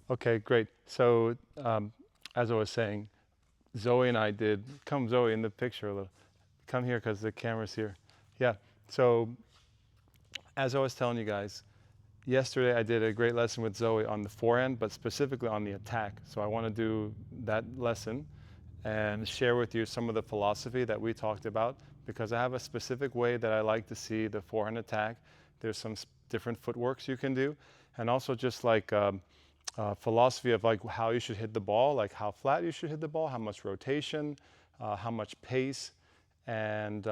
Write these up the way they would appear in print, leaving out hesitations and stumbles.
Okay, great. So, as I was saying, Zoe and I did, come Zoe in the picture a little. Come here because the camera's here. Yeah. So, as I was telling you guys, yesterday I did a great lesson with Zoe on the forehand, but specifically on the attack. So I want to do that lesson and share with you some of the philosophy that we talked about, because I have a specific way that I like to see the forehand attack. There's some different footworks you can do, and also just like philosophy of like how you should hit the ball, like how flat you should hit the ball, how much rotation, how much pace, and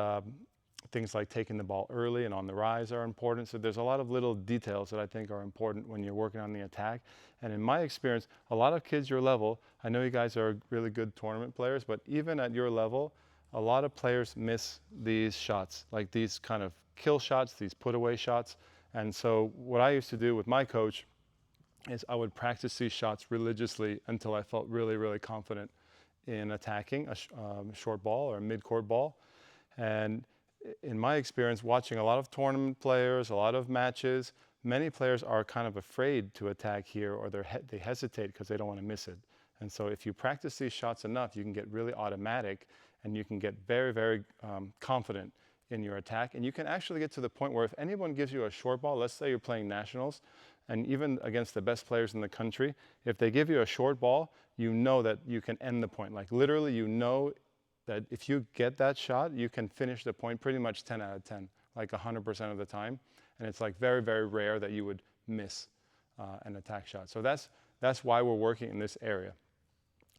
things like taking the ball early and on the rise are important. So there's a lot of little details that I think are important when you're working on the attack. And in my experience, a lot of kids your level, I know you guys are really good tournament players, but even at your level, a lot of players miss these shots, like these kind of kill shots, these put away shots. And so what I used to do with my coach is I would practice these shots religiously until I felt really, really confident in attacking a short ball or a mid-court ball. And in my experience, watching a lot of tournament players, a lot of matches, many players are kind of afraid to attack here, or they hesitate because they don't want to miss it. And so if you practice these shots enough, you can get really automatic and you can get very, very confident in your attack. And you can actually get to the point where if anyone gives you a short ball, let's say you're playing nationals, and even against the best players in the country, if they give you a short ball, you know that you can end the point. Like literally, you know that if you get that shot, you can finish the point pretty much 10 out of 10, like 100% of the time. And it's like very, very rare that you would miss an attack shot. So that's why we're working in this area.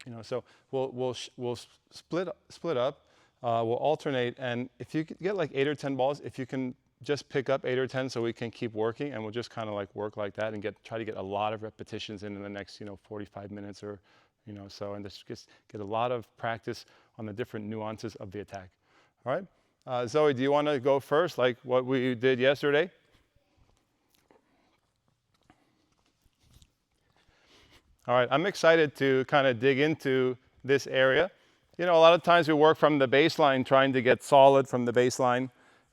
You know, so we'll split up, we'll alternate, and if you get like 8 or 10 balls, if you can just pick up 8 or 10 so we can keep working, and we'll just kind of like work like that and try to get a lot of repetitions in the next 45 minutes or so, and just get a lot of practice on the different nuances of the attack. All right, Zoe, do you want to go first, like what we did yesterday? All right, I'm excited to kind of dig into this area. You know, a lot of times we work from the baseline, trying to get solid from the baseline,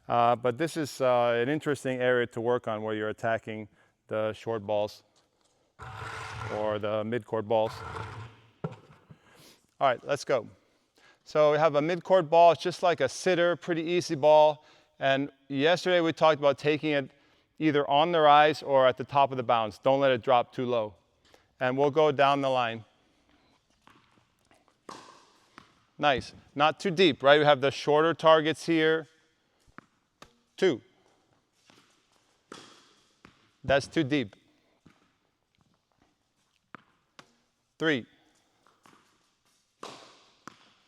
but this is an interesting area to work on where you're attacking the short balls or the mid-court balls. All right, let's go. So we have a mid-court ball. It's just like a sitter, pretty easy ball. And yesterday we talked about taking it either on the rise or at the top of the bounce. Don't let it drop too low. And we'll go down the line. Nice. Not too deep, right? We have the shorter targets here. 2. That's too deep. 3.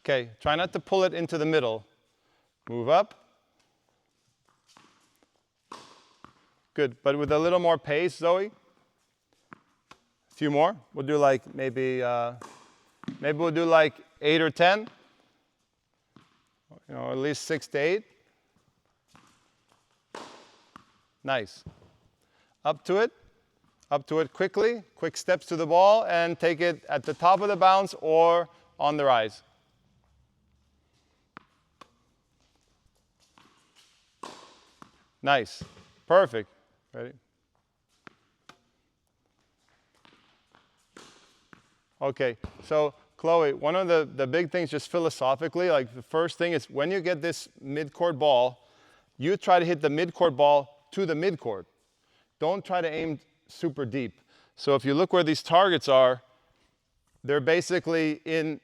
Okay, try not to pull it into the middle. Move up. Good, but with a little more pace, Zoe. A few more. We'll do like maybe we'll do like 8 or 10. At least 6 to 8. Nice. Up to it quickly. Quick steps to the ball and take it at the top of the bounce or on the rise. Nice. Perfect. Ready? Okay, so Chloe, one of the big things just philosophically, like the first thing is when you get this mid-court ball, you try to hit the mid-court ball to the mid-court. Don't try to aim super deep. So if you look where these targets are, they're basically in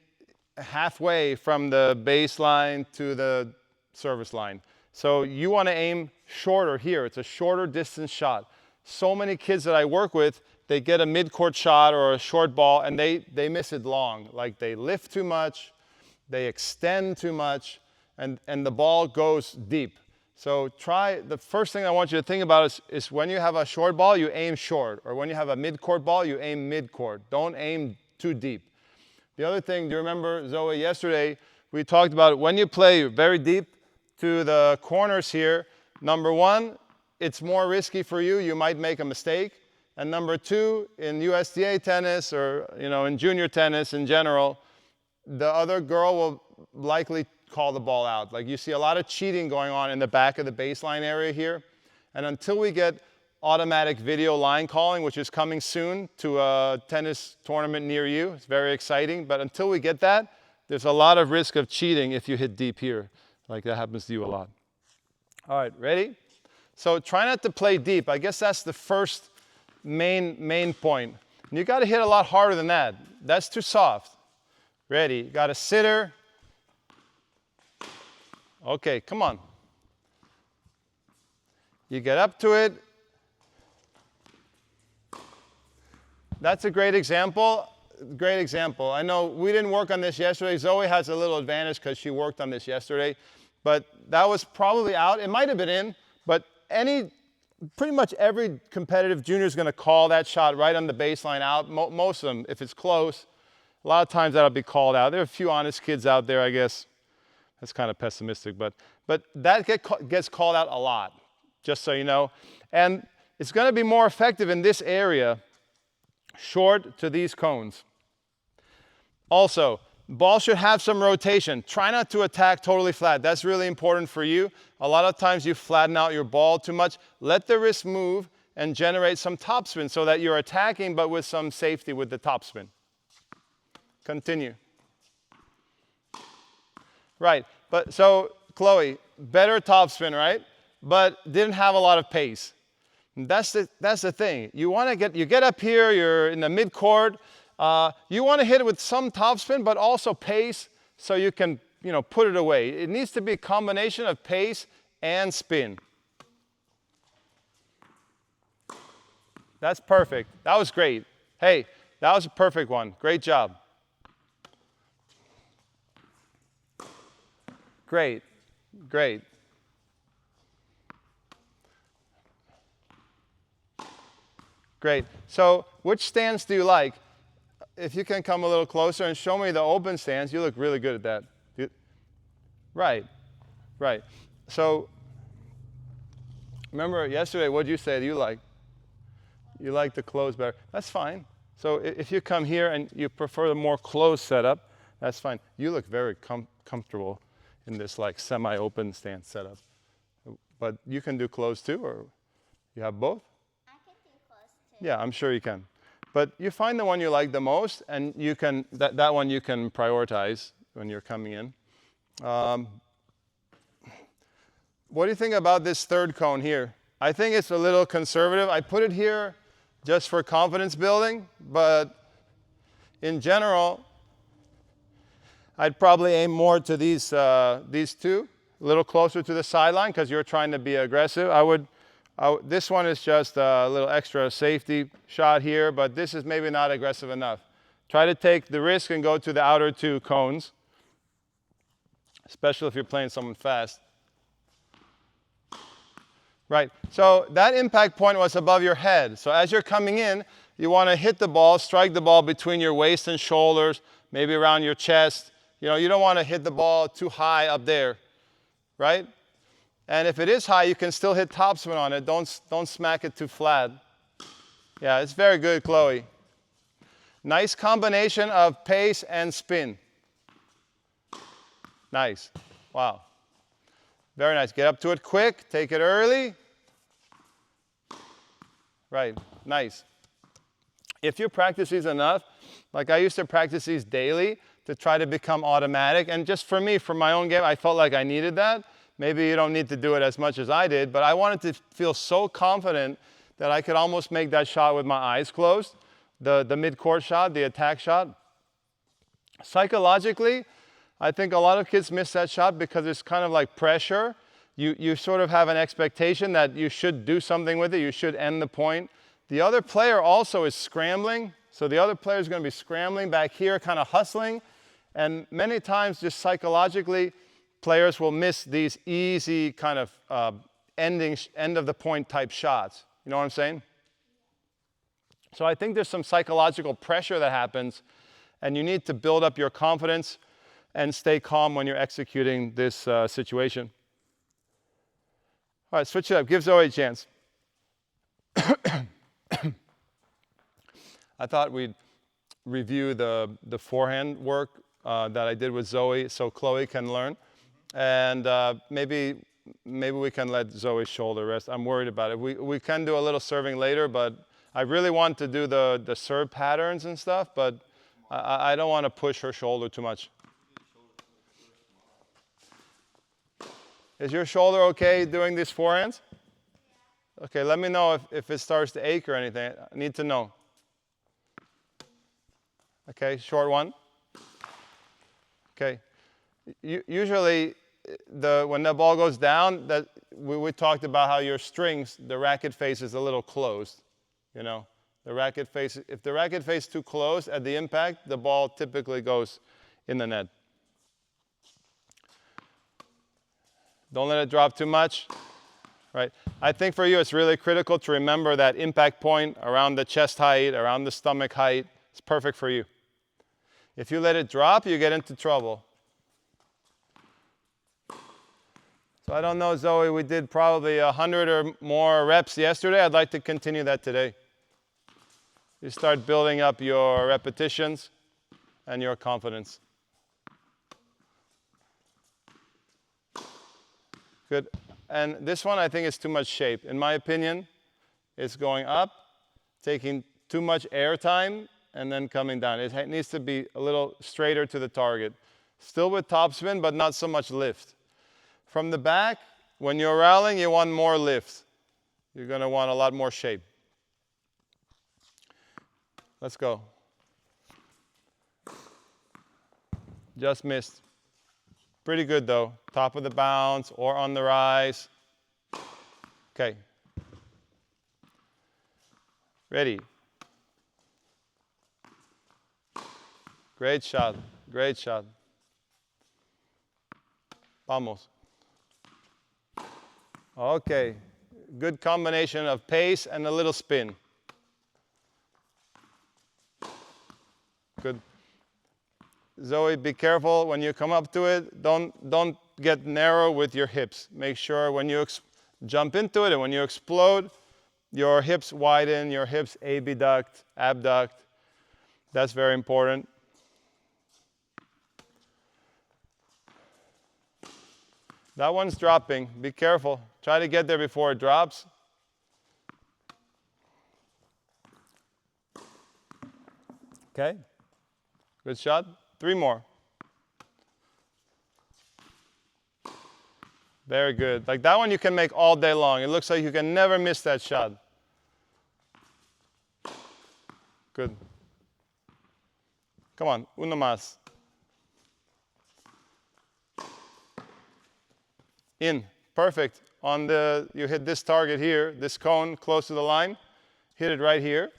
halfway from the baseline to the service line. So you want to aim shorter here. It's a shorter distance shot. So many kids that I work with, they get a mid-court shot or a short ball and they miss it long. Like they lift too much, they extend too much, and the ball goes deep. So the first thing I want you to think about is when you have a short ball, you aim short. Or when you have a mid-court ball, you aim mid-court. Don't aim too deep. The other thing, do you remember, Zoe, yesterday we talked about when you play very deep to the corners here, number 1, it's more risky for you. You might make a mistake. And number 2, in USTA tennis or in junior tennis in general, the other girl will likely call the ball out. Like you see a lot of cheating going on in the back of the baseline area here. And until we get automatic video line calling, which is coming soon to a tennis tournament near you. It's very exciting, but until we get that, there's a lot of risk of cheating if you hit deep here. Like that happens to you a lot. All right, ready? So try not to play deep. I guess that's the first main point. And you got to hit a lot harder than that. That's too soft. Ready? You got a sitter. Okay, come on. You get up to it. That's a great example. Great example. I know we didn't work on this yesterday. Zoe has a little advantage because she worked on this yesterday. But that was probably out. It might have been in, but pretty much every competitive junior is going to call that shot right on the baseline out. Most of them, if it's close, a lot of times that'll be called out. There are a few honest kids out there, I guess. That's kind of pessimistic, but that gets called out a lot, just so you know. And it's going to be more effective in this area, short to these cones. Also, ball should have some rotation. Try not to attack totally flat. That's really important for you. A lot of times you flatten out your ball too much. Let the wrist move and generate some topspin so that you're attacking but with some safety with the topspin. Continue. Right, but so Chloe, better topspin, right? But didn't have a lot of pace. That's the thing. You get up here, you're in the mid-court. You want to hit it with some topspin, but also pace so you can, put it away. It needs to be a combination of pace and spin. That's perfect. That was great. Hey, that was a perfect one. Great job. Great, great. Great. So which stance do you like? If you can come a little closer and show me the open stance, you look really good at that. Right, right. So remember yesterday, what did you say you like? You like the closed better. That's fine. So if you come here and you prefer the more closed setup, that's fine. You look very comfortable in this like semi-open stance setup. But you can do closed too, or you have both? I can do closed too. Yeah, I'm sure you can. But you find the one you like the most, and you can that one you can prioritize when you're coming in. What do you think about this third cone here? I think it's a little conservative. I put it here just for confidence building, but in general, I'd probably aim more to these two, a little closer to the sideline because you're trying to be aggressive. This one is just a little extra safety shot here, but this is maybe not aggressive enough. Try to take the risk and go to the outer two cones, especially if you're playing someone fast. Right, so that impact point was above your head. So as you're coming in, you want to hit the ball, strike the ball between your waist and shoulders, maybe around your chest. You don't want to hit the ball too high up there, right? And if it is high, you can still hit topspin on it. Don't smack it too flat. Yeah, it's very good, Chloe. Nice combination of pace and spin. Nice. Wow. Very nice. Get up to it quick. Take it early. Right. Nice. If you practice these enough, like I used to practice these daily to try to become automatic. And just for me, for my own game, I felt like I needed that. Maybe you don't need to do it as much as I did, but I wanted to feel so confident that I could almost make that shot with my eyes closed, the mid-court shot, the attack shot. Psychologically, I think a lot of kids miss that shot because it's kind of like pressure. You sort of have an expectation that you should do something with it, you should end the point. The other player also is scrambling, so the other player is going to be scrambling back here, kind of hustling, and many times just psychologically, players will miss these easy kind of end of the point type shots. You know what I'm saying? So I think there's some psychological pressure that happens, and you need to build up your confidence and stay calm when you're executing this situation. All right, switch it up. Give Zoe a chance. I thought we'd review the forehand work that I did with Zoe so Chloe can learn. And maybe maybe we can let Zoe's shoulder rest. I'm worried about it. We can do a little serving later, but I really want to do the serve patterns and stuff, but I don't want to push her shoulder too much. Is your shoulder okay doing these forehands? Okay, let me know if it starts to ache or anything. I need to know. Okay, short one. Okay. Usually, when the ball goes down, we talked about how your strings, the racket face is a little closed. You know, the racket face. If the racket face is too close at the impact, the ball typically goes in the net. Don't let it drop too much. Right. I think for you, it's really critical to remember that impact point around the chest height, around the stomach height. It's perfect for you. If you let it drop, you get into trouble. So I don't know, Zoe, we did probably 100 or more reps yesterday. I'd like to continue that today. You start building up your repetitions and your confidence. Good. And this one, I think, is too much shape. In my opinion, it's going up, taking too much air time, and then coming down. It needs to be a little straighter to the target. Still with topspin, but not so much lift. From the back, when you're rallying, you want more lift. You're going to want a lot more shape. Let's go. Just missed. Pretty good, though. Top of the bounce or on the rise. Okay. Ready. Great shot. Great shot. Vamos. Okay. Good combination of pace and a little spin. Good. Zoe, be careful when you come up to it. Don't get narrow with your hips. Make sure when you jump into it and when you explode, your hips widen, your hips abduct, abduct. That's very important. That one's dropping. Be careful. Try to get there before it drops. Okay. Good shot. 3 more. Very good. Like that one you can make all day long. It looks like you can never miss that shot. Good. Come on, uno más. In. Perfect. You hit this target here, this cone close to the line. Hit it right here.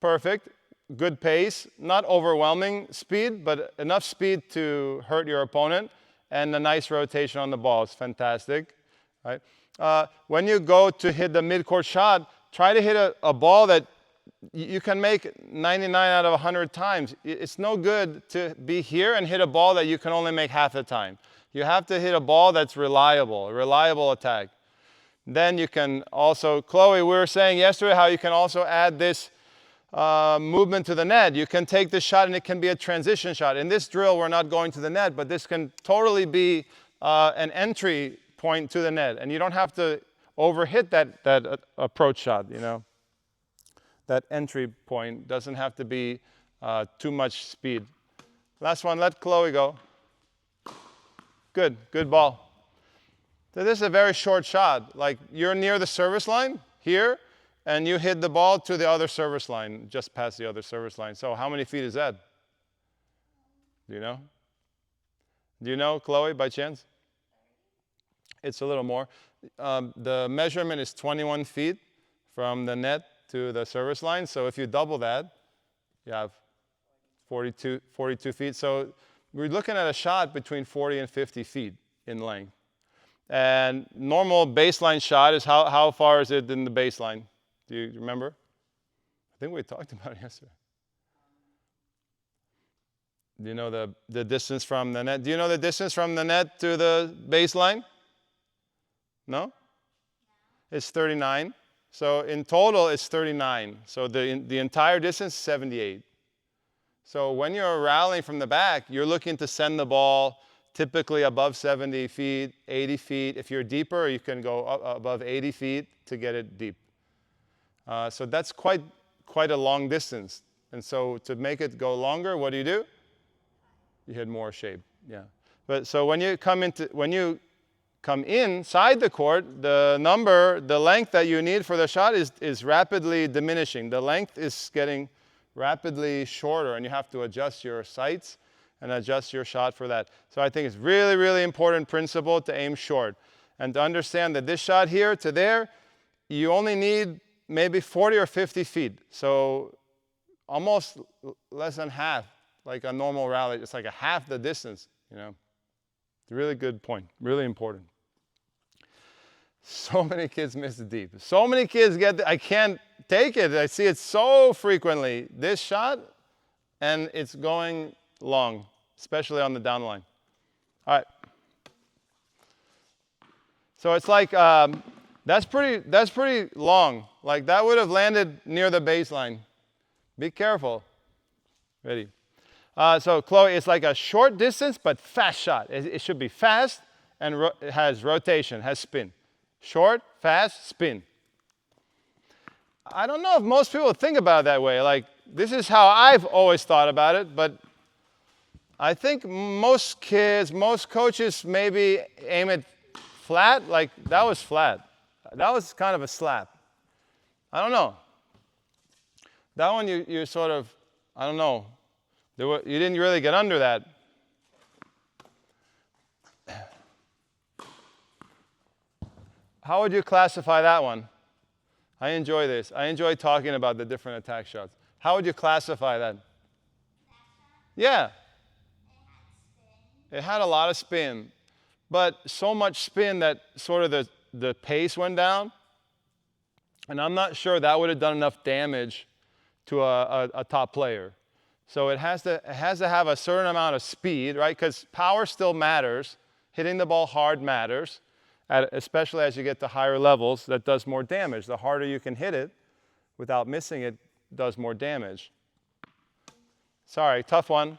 Perfect. Good pace. Not overwhelming speed, but enough speed to hurt your opponent. And a nice rotation on the ball. It's fantastic. Right? When you go to hit the mid-court shot, try to hit a ball that you can make 99 out of 100 times. It's no good to be here and hit a ball that you can only make half the time. You have to hit a ball that's reliable, a reliable attack. Then you can also, Chloe, we were saying yesterday how you can also add this movement to the net. You can take this shot and it can be a transition shot. In this drill, we're not going to the net, but this can totally be an entry point to the net. And you don't have to overhit that approach shot, you know. That entry point doesn't have to be too much speed. Last one, let Chloe go. Good, good ball. So this is a very short shot. Like you're near the service line here, and you hit the ball to the other service line, just past the other service line. So how many feet is that? Do you know? Do you know, Chloe, by chance? It's a little more. The measurement is 21 feet from the net to the service line. So if you double that, you have 42 feet. So we're looking at a shot between 40 and 50 feet in length. And normal baseline shot is how far is it in the baseline? Do you remember? I think we talked about it yesterday. Do you know the distance from the net? Do you know the distance from the net to the baseline? No? It's 39. So in total, it's 39. So the entire distance is 78. So when you're rallying from the back, you're looking to send the ball typically above 70 feet, 80 feet. If you're deeper, you can go above 80 feet to get it deep. So that's quite a long distance. And so to make it go longer, what do? You hit more shape. Yeah. But so when you come inside the court, the length that you need for the shot is rapidly diminishing. The length is getting rapidly shorter, and you have to adjust your sights and adjust your shot for that. So I think it's really, really important principle to aim short and to understand that this shot here to there, you only need maybe 40 or 50 feet. So almost less than half, like a normal rally. It's like a half the distance, you know. It's a really good point, really important. So many kids miss it deep. So many kids I can't take it. I see it so frequently. This shot, and it's going long, especially on the down line. All right. So it's like, that's pretty long. Like that would have landed near the baseline. Be careful. Ready? So Chloe, it's like a short distance, but fast shot. It should be fast, and it has rotation, has spin. Short, fast, spin. I don't know if most people think about it that way. Like, this is how I've always thought about it, but I think most kids, most coaches maybe aim it flat. Like, that was flat. That was kind of a slap. I don't know. That one you sort of, I don't know. You didn't really get under that. How would you classify that one? I enjoy this. I enjoy talking about the different attack shots. How would you classify that? Yeah. It had a lot of spin, but so much spin that sort of the pace went down. And I'm not sure that would have done enough damage to a top player. So it has to have a certain amount of speed, right? Because power still matters. Hitting the ball hard matters. Especially as you get to higher levels, that does more damage. The harder you can hit it without missing it does more damage. Sorry, tough one.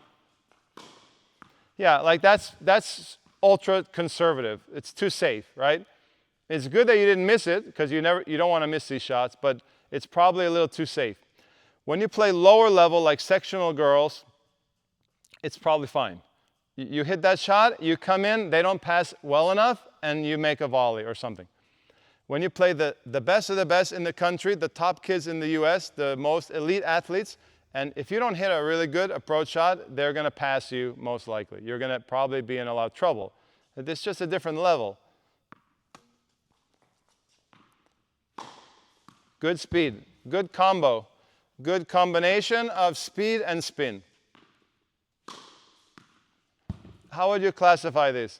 Yeah, like that's ultra conservative. It's too safe, right? It's good that you didn't miss it because you don't want to miss these shots, but it's probably a little too safe. When you play lower level like sectional girls, it's probably fine. You hit that shot, you come in, they don't pass well enough, and you make a volley or something. When you play the best of the best in the country, the top kids in the US, the most elite athletes, and if you don't hit a really good approach shot, they're going to pass you most likely. You're going to probably be in a lot of trouble. It's just a different level. Good speed, good combo, good combination of speed and spin. How would you classify this?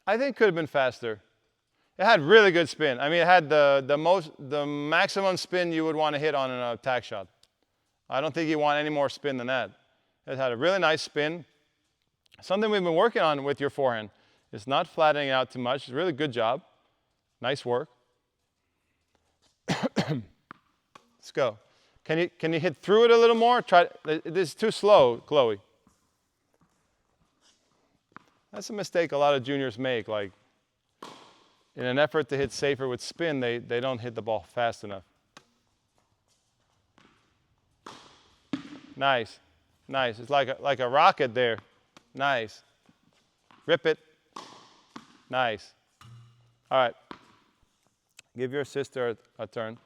I think it could have been faster. It had really good spin. I mean, it had the maximum spin you would want to hit on an attack shot. I don't think you want any more spin than that. It had a really nice spin. Something we've been working on with your forehand is not flattening out too much. It's a really good job. Nice work. Let's go. Can you hit through it a little more? This is too slow, Chloe. That's a mistake a lot of juniors make. Like, in an effort to hit safer with spin, they don't hit the ball fast enough. Nice, nice. It's like a rocket there. Nice. Rip it. Nice. All right. Give your sister a turn.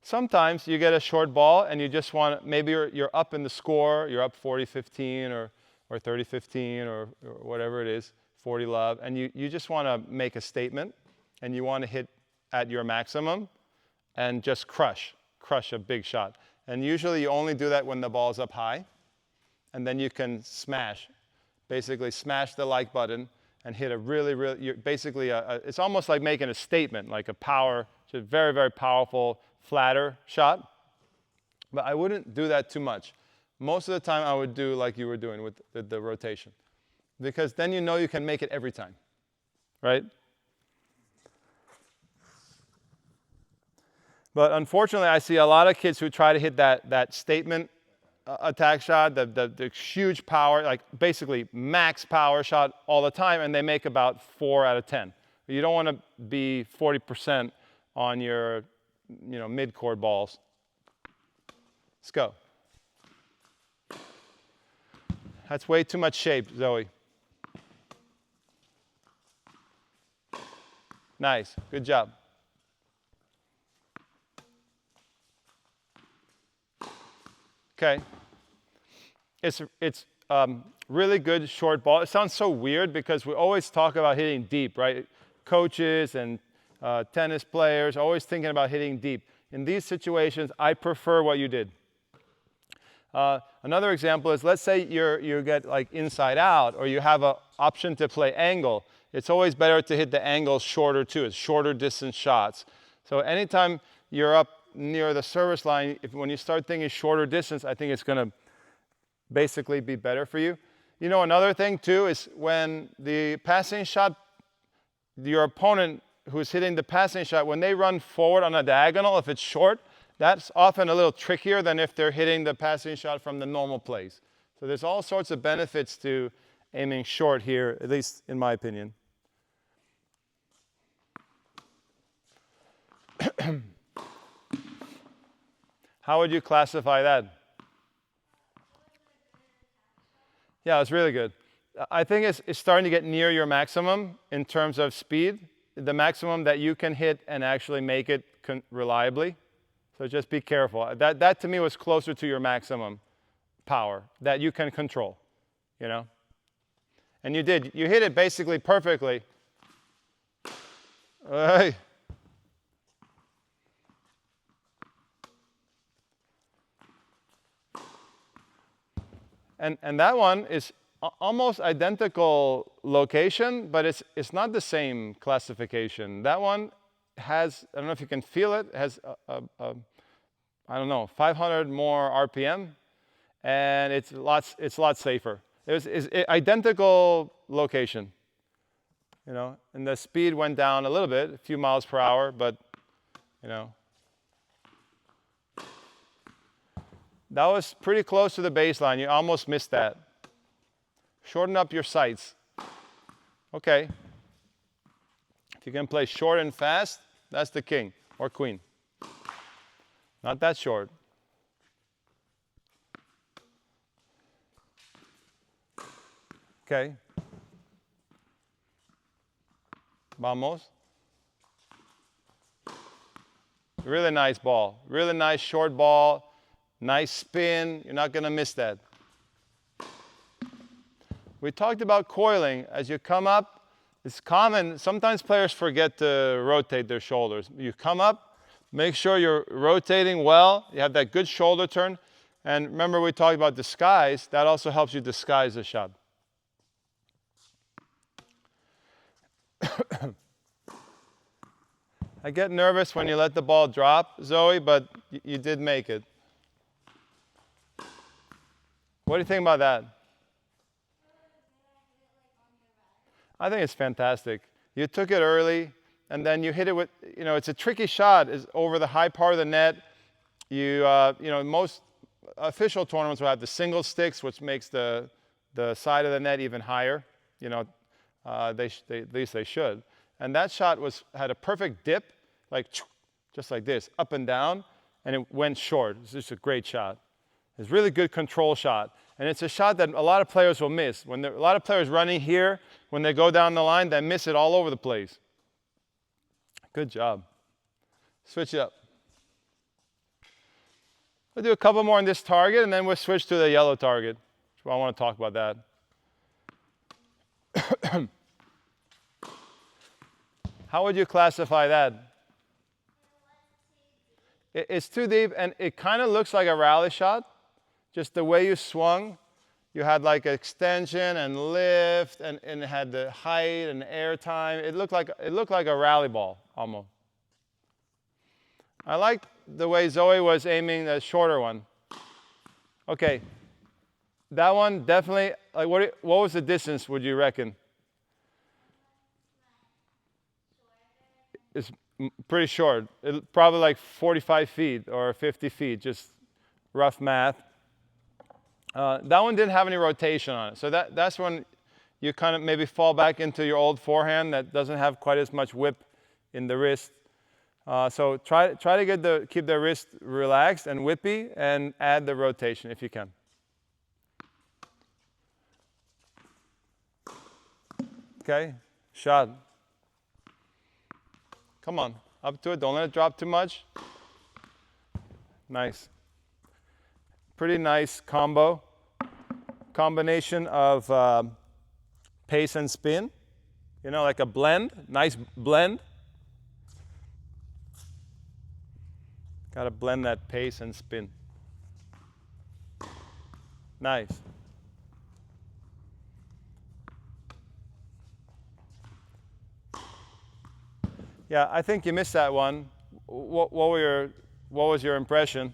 Sometimes you get a short ball and you just want to, maybe you're up in the score, you're up 40-15 or 30-15 or whatever it is, 40-love, and you just want to make a statement and you want to hit at your maximum and just crush a big shot. And usually you only do that when the ball's up high, and then you can basically smash the like button and hit a really, basically, it's almost like making a statement, like a power, just very, very powerful, flatter shot. But I wouldn't do that too much. Most of the time I would do like you were doing with the rotation, because then you know you can make it every time, right? But unfortunately, I see a lot of kids who try to hit that statement attack shot, the huge power, like basically max power shot all the time, and they make about 4 out of 10. You don't want to be 40% on your mid-court balls. Let's go. That's way too much shape, Zoe. Nice, good job. Okay. It's really good short ball. It sounds so weird because we always talk about hitting deep, right? Coaches and tennis players always thinking about hitting deep. In these situations, I prefer what you did. Another example is, let's say you get like inside out, or you have an option to play angle. It's always better to hit the angle shorter too. It's shorter distance shots. So anytime you're up near the service line, when you start thinking shorter distance, I think it's going to basically be better for you. You know, another thing too is when the passing shot, your opponent who's hitting the passing shot, when they run forward on a diagonal, if it's short, that's often a little trickier than if they're hitting the passing shot from the normal place. So there's all sorts of benefits to aiming short here, at least in my opinion. How would you classify that? Yeah, it's really good. I think it's starting to get near your maximum in terms of speed, the maximum that you can hit and actually make it reliably. So just be careful. That to me was closer to your maximum power that you can control, you know? And you did. You hit it basically perfectly. Hey. And that one is almost identical location, but it's not the same classification. That one has, I don't know if you can feel it, has I don't know, 500 more RPM, and it's a lot safer. It's identical location, you know, and the speed went down a little bit, a few miles per hour, but you know. That was pretty close to the baseline. You almost missed that. Shorten up your sights. Okay. If you can play short and fast, that's the king or queen. Not that short. Okay. Vamos. Really nice ball. Really nice short ball. Nice spin. You're not going to miss that. We talked about coiling. As you come up, it's common. Sometimes players forget to rotate their shoulders. You come up, make sure you're rotating well. You have that good shoulder turn. And remember, we talked about disguise. That also helps you disguise the shot. I get nervous when you let the ball drop, Zoe, but you did make it. What do you think about that? I think it's fantastic. You took it early, and then you hit it with, you know, it's a tricky shot. It's over the high part of the net. You know, most official tournaments will have the single sticks, which makes the side of the net even higher. You know, at least they should. And that shot had a perfect dip, like just like this, up and down, and it went short. It's just a great shot. It's a really good control shot. And it's a shot that a lot of players will miss. When a lot of players running here, when they go down the line, they miss it all over the place. Good job. Switch it up. We'll do a couple more on this target, and then we'll switch to the yellow target. So I want to talk about that. How would you classify that? It's too deep, and it kind of looks like a rally shot. Just the way you swung, you had like extension and lift, and it had the height and air time. It looked like a rally ball almost. I like the way Zoe was aiming the shorter one. Okay, that one definitely. Like, what was the distance? Would you reckon? Pretty short. Probably like 45 feet or 50 feet, just rough math. That one didn't have any rotation on it. So that's when you kind of maybe fall back into your old forehand that doesn't have quite as much whip in the wrist. So try to keep the wrist relaxed and whippy and add the rotation if you can. Okay, shot. Come on, up to it. Don't let it drop too much. Nice. Pretty nice combination of pace and spin. You know, like a blend, nice blend. Got to blend that pace and spin. Nice. Yeah, I think you missed that one. What was your impression?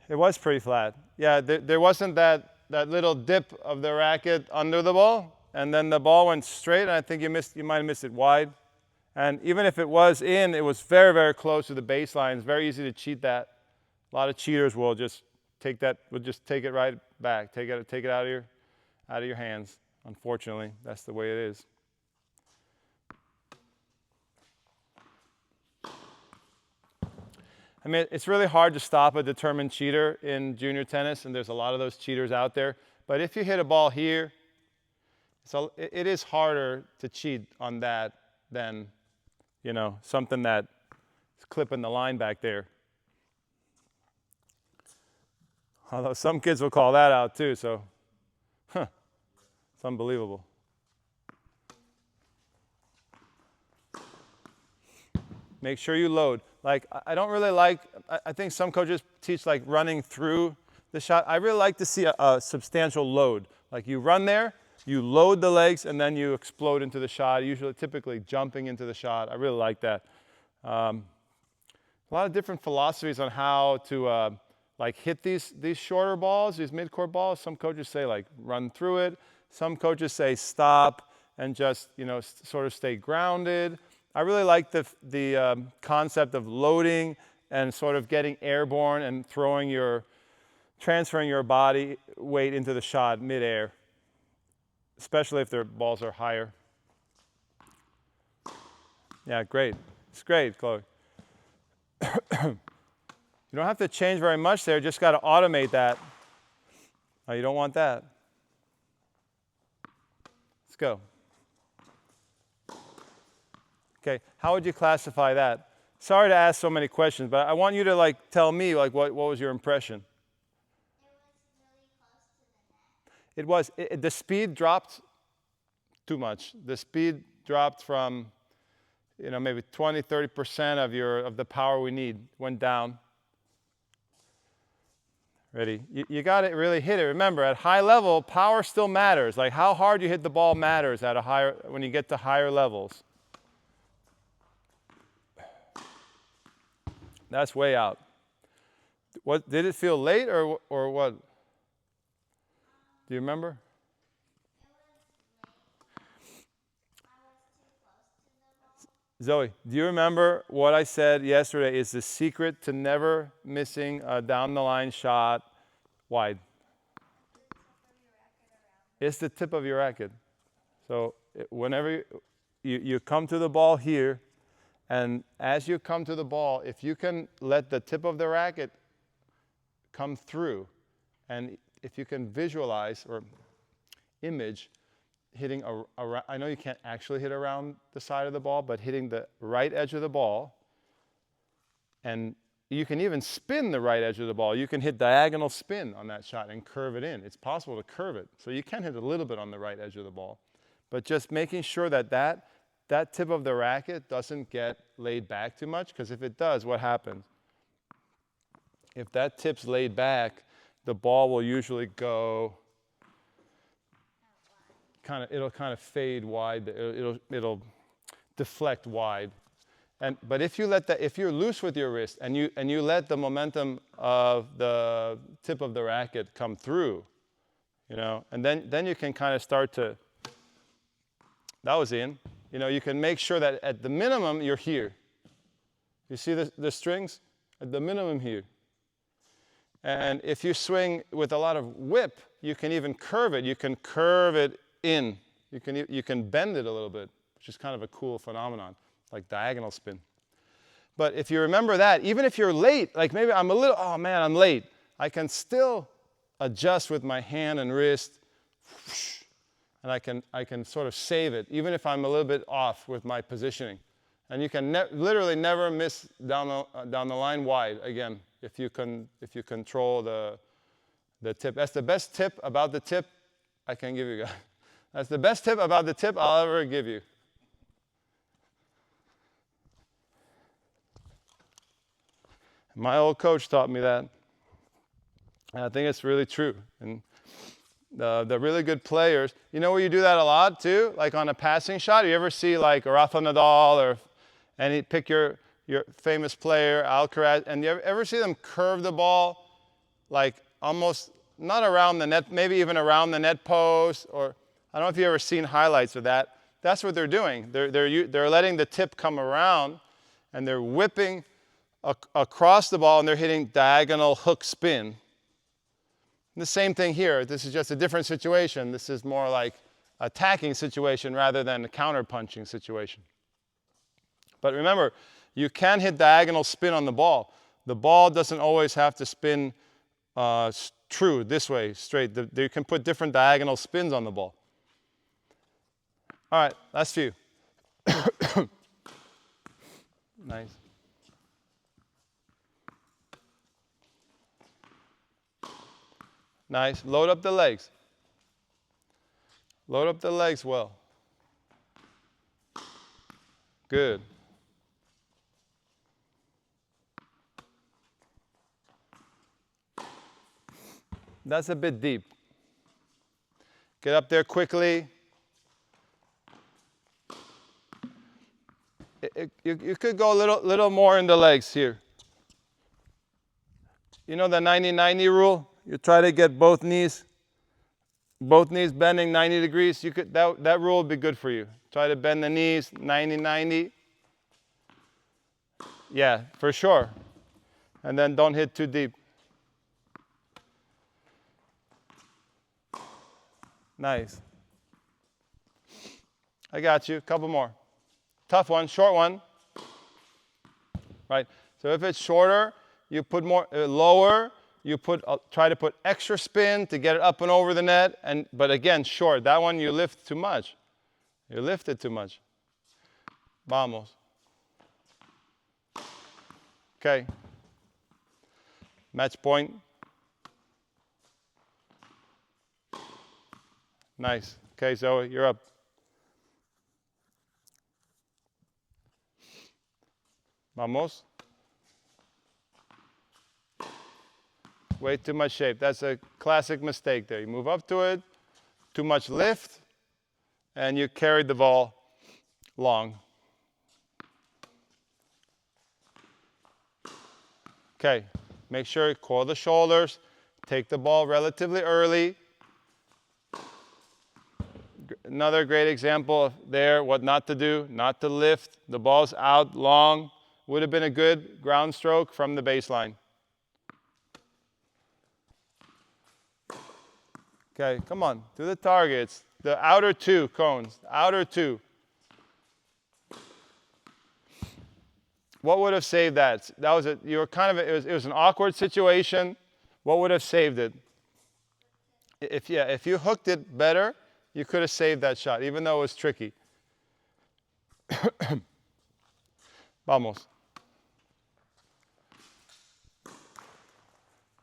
It was pretty flat. Yeah, there wasn't that little dip of the racket under the ball, and then the ball went straight, and I think you might have missed it wide. And even if it was in, it was very, very close to the baseline. It's very easy to cheat that. A lot of cheaters will just take it right back, take it out of your hands. Unfortunately, that's the way it is. I mean, it's really hard to stop a determined cheater in junior tennis, and there's a lot of those cheaters out there. But if you hit a ball here, it is harder to cheat on that than, you know, something that's clipping the line back there. Although some kids will call that out too, so it's unbelievable. Make sure you load. Like, I don't really like, I think some coaches teach like running through the shot. I really like to see a substantial load. Like you run there, you load the legs, and then you explode into the shot, typically jumping into the shot. I really like that. A lot of different philosophies on how to like hit these shorter balls, these mid-court balls. Some coaches say like run through it. Some coaches say stop and just, you know, sort of stay grounded. I really like the concept of loading and sort of getting airborne and transferring your body weight into the shot mid-air, especially if their balls are higher. Yeah, great. It's great, Chloe. You don't have to change very much there, just got to automate that. Oh, you don't want that. Let's go. Okay, how would you classify that? Sorry to ask so many questions, but I want you to like tell me like what was your impression? It was really close to the net. The speed dropped too much. The speed dropped from, you know, maybe 20-30% of the power we need went down. Ready? You got to really hit it. Remember, at high level, power still matters. Like how hard you hit the ball matters when you get to higher levels. That's way out. What did it feel late or what? Do you remember? Zoe, do you remember what I said yesterday is the secret to never missing a down the line shot wide? It's the tip of your racket. So whenever you come to the ball here, and as you come to the ball, if you can let the tip of the racket come through, and if you can visualize or image hitting I know you can't actually hit around the side of the ball, but hitting the right edge of the ball, and you can even spin the right edge of the ball. You can hit diagonal spin on that shot and curve it in. It's possible to curve it. So you can hit a little bit on the right edge of the ball. But just making sure that tip of the racket doesn't get laid back too much, because if it does, what happens? If that tip's laid back, the ball will usually go it'll kind of fade wide. It'll deflect wide. But if you're loose with your wrist and you let the momentum of the tip of the racket come through, you know, and then you can kind of start to. That was in. You know, you can make sure that at the minimum you're here. You see the strings? At the minimum here. And if you swing with a lot of whip, you can even curve it. You can curve it in. You can bend it a little bit, which is kind of a cool phenomenon, like diagonal spin. But if you remember that, even if you're late, like maybe I'm a little, oh man, I'm late, I can still adjust with my hand and wrist, and I can sort of save it, even if I'm a little bit off with my positioning. And you can literally never miss down the line wide again if you control the tip. That's the best tip about the tip I can give you guys. That's the best tip about the tip I'll ever give you. My old coach taught me that, and I think it's really true. And the really good players, you know where you do that a lot too? Like on a passing shot, you ever see like Rafa Nadal or pick your famous player, Alcaraz, and you ever see them curve the ball like almost not around the net, maybe even around the net post, or I don't know if you've ever seen highlights of that. That's what they're doing. They're letting the tip come around, and they're whipping across the ball, and they're hitting diagonal hook spin. The same thing here. This is just a different situation. This is more like attacking situation rather than a counter-punching situation. But remember, you can hit diagonal spin on the ball. The ball doesn't always have to spin true, this way, straight. You can put different diagonal spins on the ball. All right, last few. Nice. Nice. Load up the legs. Load up the legs well. Good. That's a bit deep. Get up there quickly. You could go a little more in the legs here. You know the 90-90 rule? You try to get both knees bending 90 degrees. That rule would be good for you. Try to bend the knees 90-90. Yeah, for sure. And then don't hit too deep. Nice. I got you. A couple more. Tough one, short one. Right? So if it's shorter, you put more lower. You try to put extra spin to get it up and over the net. But again, short. That one you lift too much. You lift it too much. Vamos. Okay. Match point. Nice. Okay, Zoe, you're up. Vamos. Way too much shape. That's a classic mistake there. You move up to it, too much lift, and you carried the ball long. Okay, make sure you coil the shoulders, take the ball relatively early. Another great example there, what not to do, not to lift. The ball's out long. Would have been a good ground stroke from the baseline. Okay, come on, do the targets. The outer two cones, outer two. What would have saved that? That was it was an awkward situation. What would have saved it? If you hooked it better, you could have saved that shot, even though it was tricky. Vamos.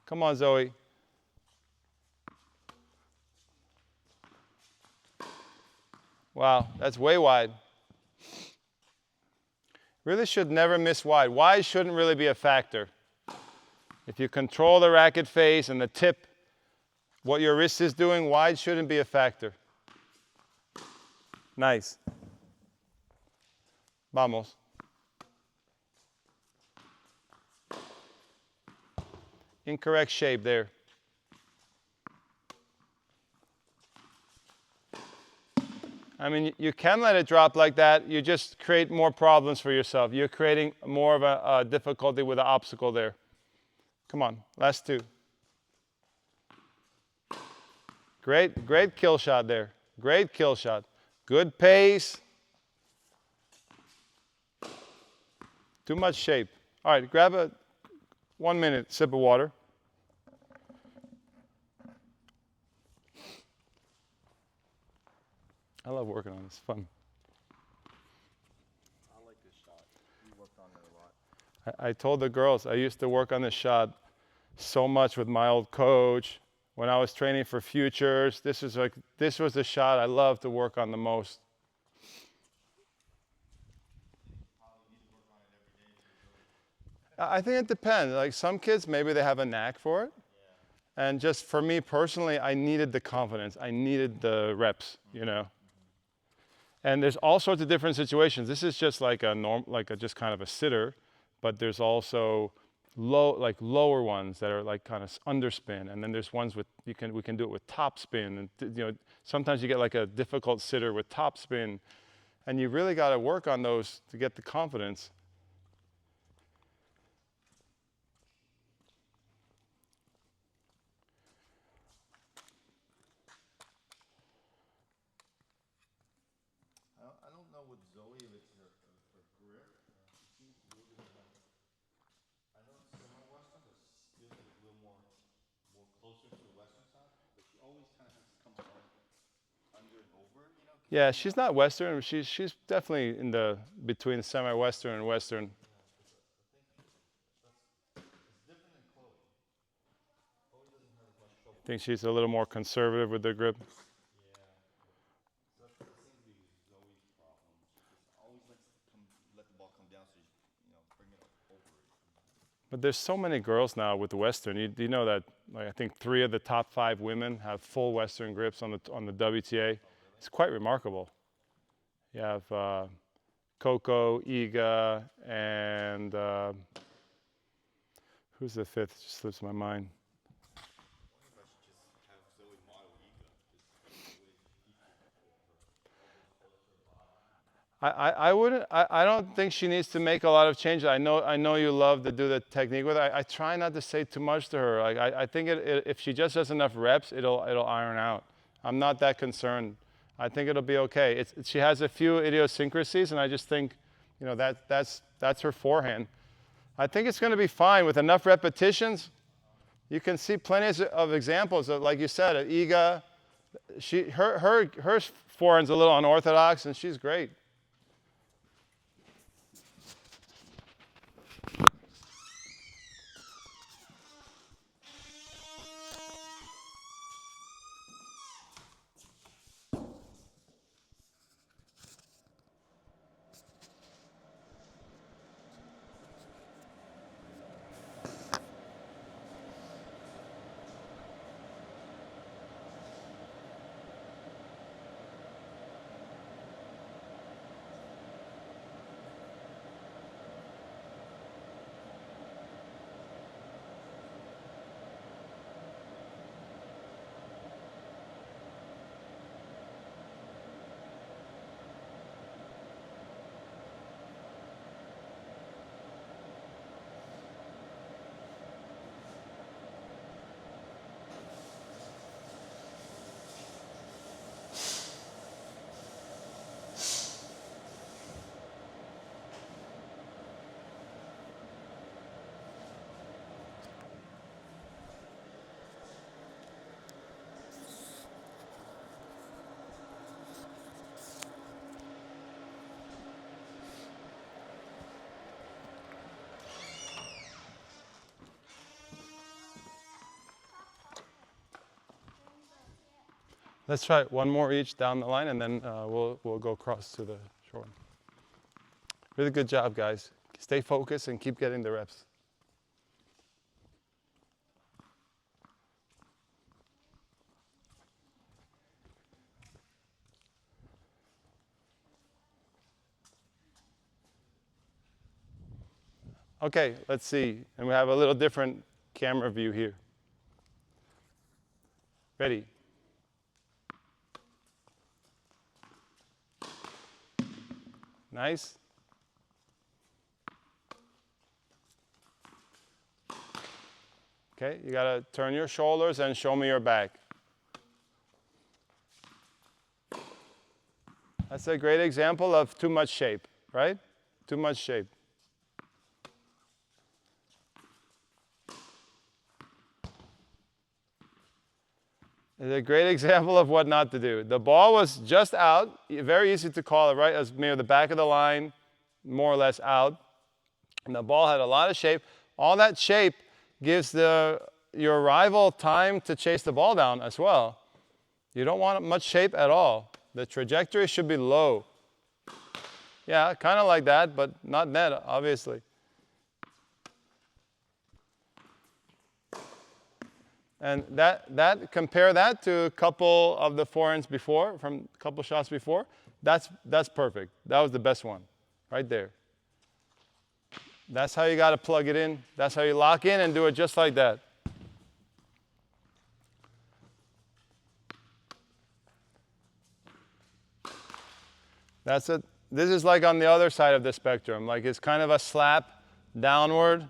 Come on, Zoe. Wow, that's way wide. Really should never miss wide. Wide shouldn't really be a factor. If you control the racket face and the tip, what your wrist is doing, wide shouldn't be a factor. Nice. Vamos. Incorrect shape there. I mean, you can let it drop like that. You just create more problems for yourself. You're creating more of a difficulty with the obstacle there. Come on, last two. Great kill shot there. Great kill shot. Good pace. Too much shape. All right, grab a 1 minute sip of water. I love working on this. It's fun. I like this shot. You worked on it a lot. I told the girls I used to work on this shot so much with my old coach when I was training for futures. This was the shot I loved to work on the most. I think it depends. Like some kids, maybe they have a knack for it. And just for me personally, I needed the confidence. I needed the reps, you know. And there's all sorts of different situations. This is just like just kind of a sitter, but there's also lower ones that are like kind of underspin, and then there's ones with we can do it with top spin, and you know sometimes you get like a difficult sitter with top spin, and you really got to work on those to get the confidence. I don't know with Zoe if it's her grip. She seems a little bit like, I know it's semi-Western, but it feels like it's a little more closer to the Western side. But she always kind of has to come around under and over, you know? Yeah, she's not Western. She's definitely in the between semi-Western and Western. It's different than Chloe. Chloe doesn't have as much trouble. I think she's a little more conservative with the grip. Yeah. That seems to be Zoe's problem. She just always likes to let the ball come down, so you know, bring it up over it. But there's so many girls now with the Western. You know that like I think 3 of the top 5 women have full Western grips on the WTA. Oh, really? It's quite remarkable. You have Coco, Iga, and who's the 5th? It just slips my mind. I wonder if I should just have Zoe model Iga. I wouldn't. I don't think she needs to make a lot of changes. I know you love to do the technique with her. I try not to say too much to her. Like I think if she just has enough reps, it'll iron out. I'm not that concerned. I think it'll be okay. She has a few idiosyncrasies, and I just think, you know, that's her forehand. I think it's going to be fine with enough repetitions. You can see plenty of examples of, like you said, of Iga. Her forehand's a little unorthodox, and she's great. Let's try one more each down the line, and then we'll go across to the short one. Really good job, guys. Stay focused and keep getting the reps. Okay, let's see. And we have a little different camera view here. Ready? Nice. Okay, you gotta turn your shoulders and show me your back. That's a great example of too much shape, right? Too much shape. It's a great example of what not to do. The ball was just out, very easy to call it, right? As near the back of the line, more or less out. And the ball had a lot of shape. All that shape gives your rival time to chase the ball down as well. You don't want much shape at all. The trajectory should be low. Yeah, kind of like that, but not net, obviously. And compare that to a couple of the forehands before, from a couple shots before. That's perfect. That was the best one, right there. That's how you got to plug it in. That's how you lock in and do it just like that. That's it. This is like on the other side of the spectrum. Like it's kind of a slap downward.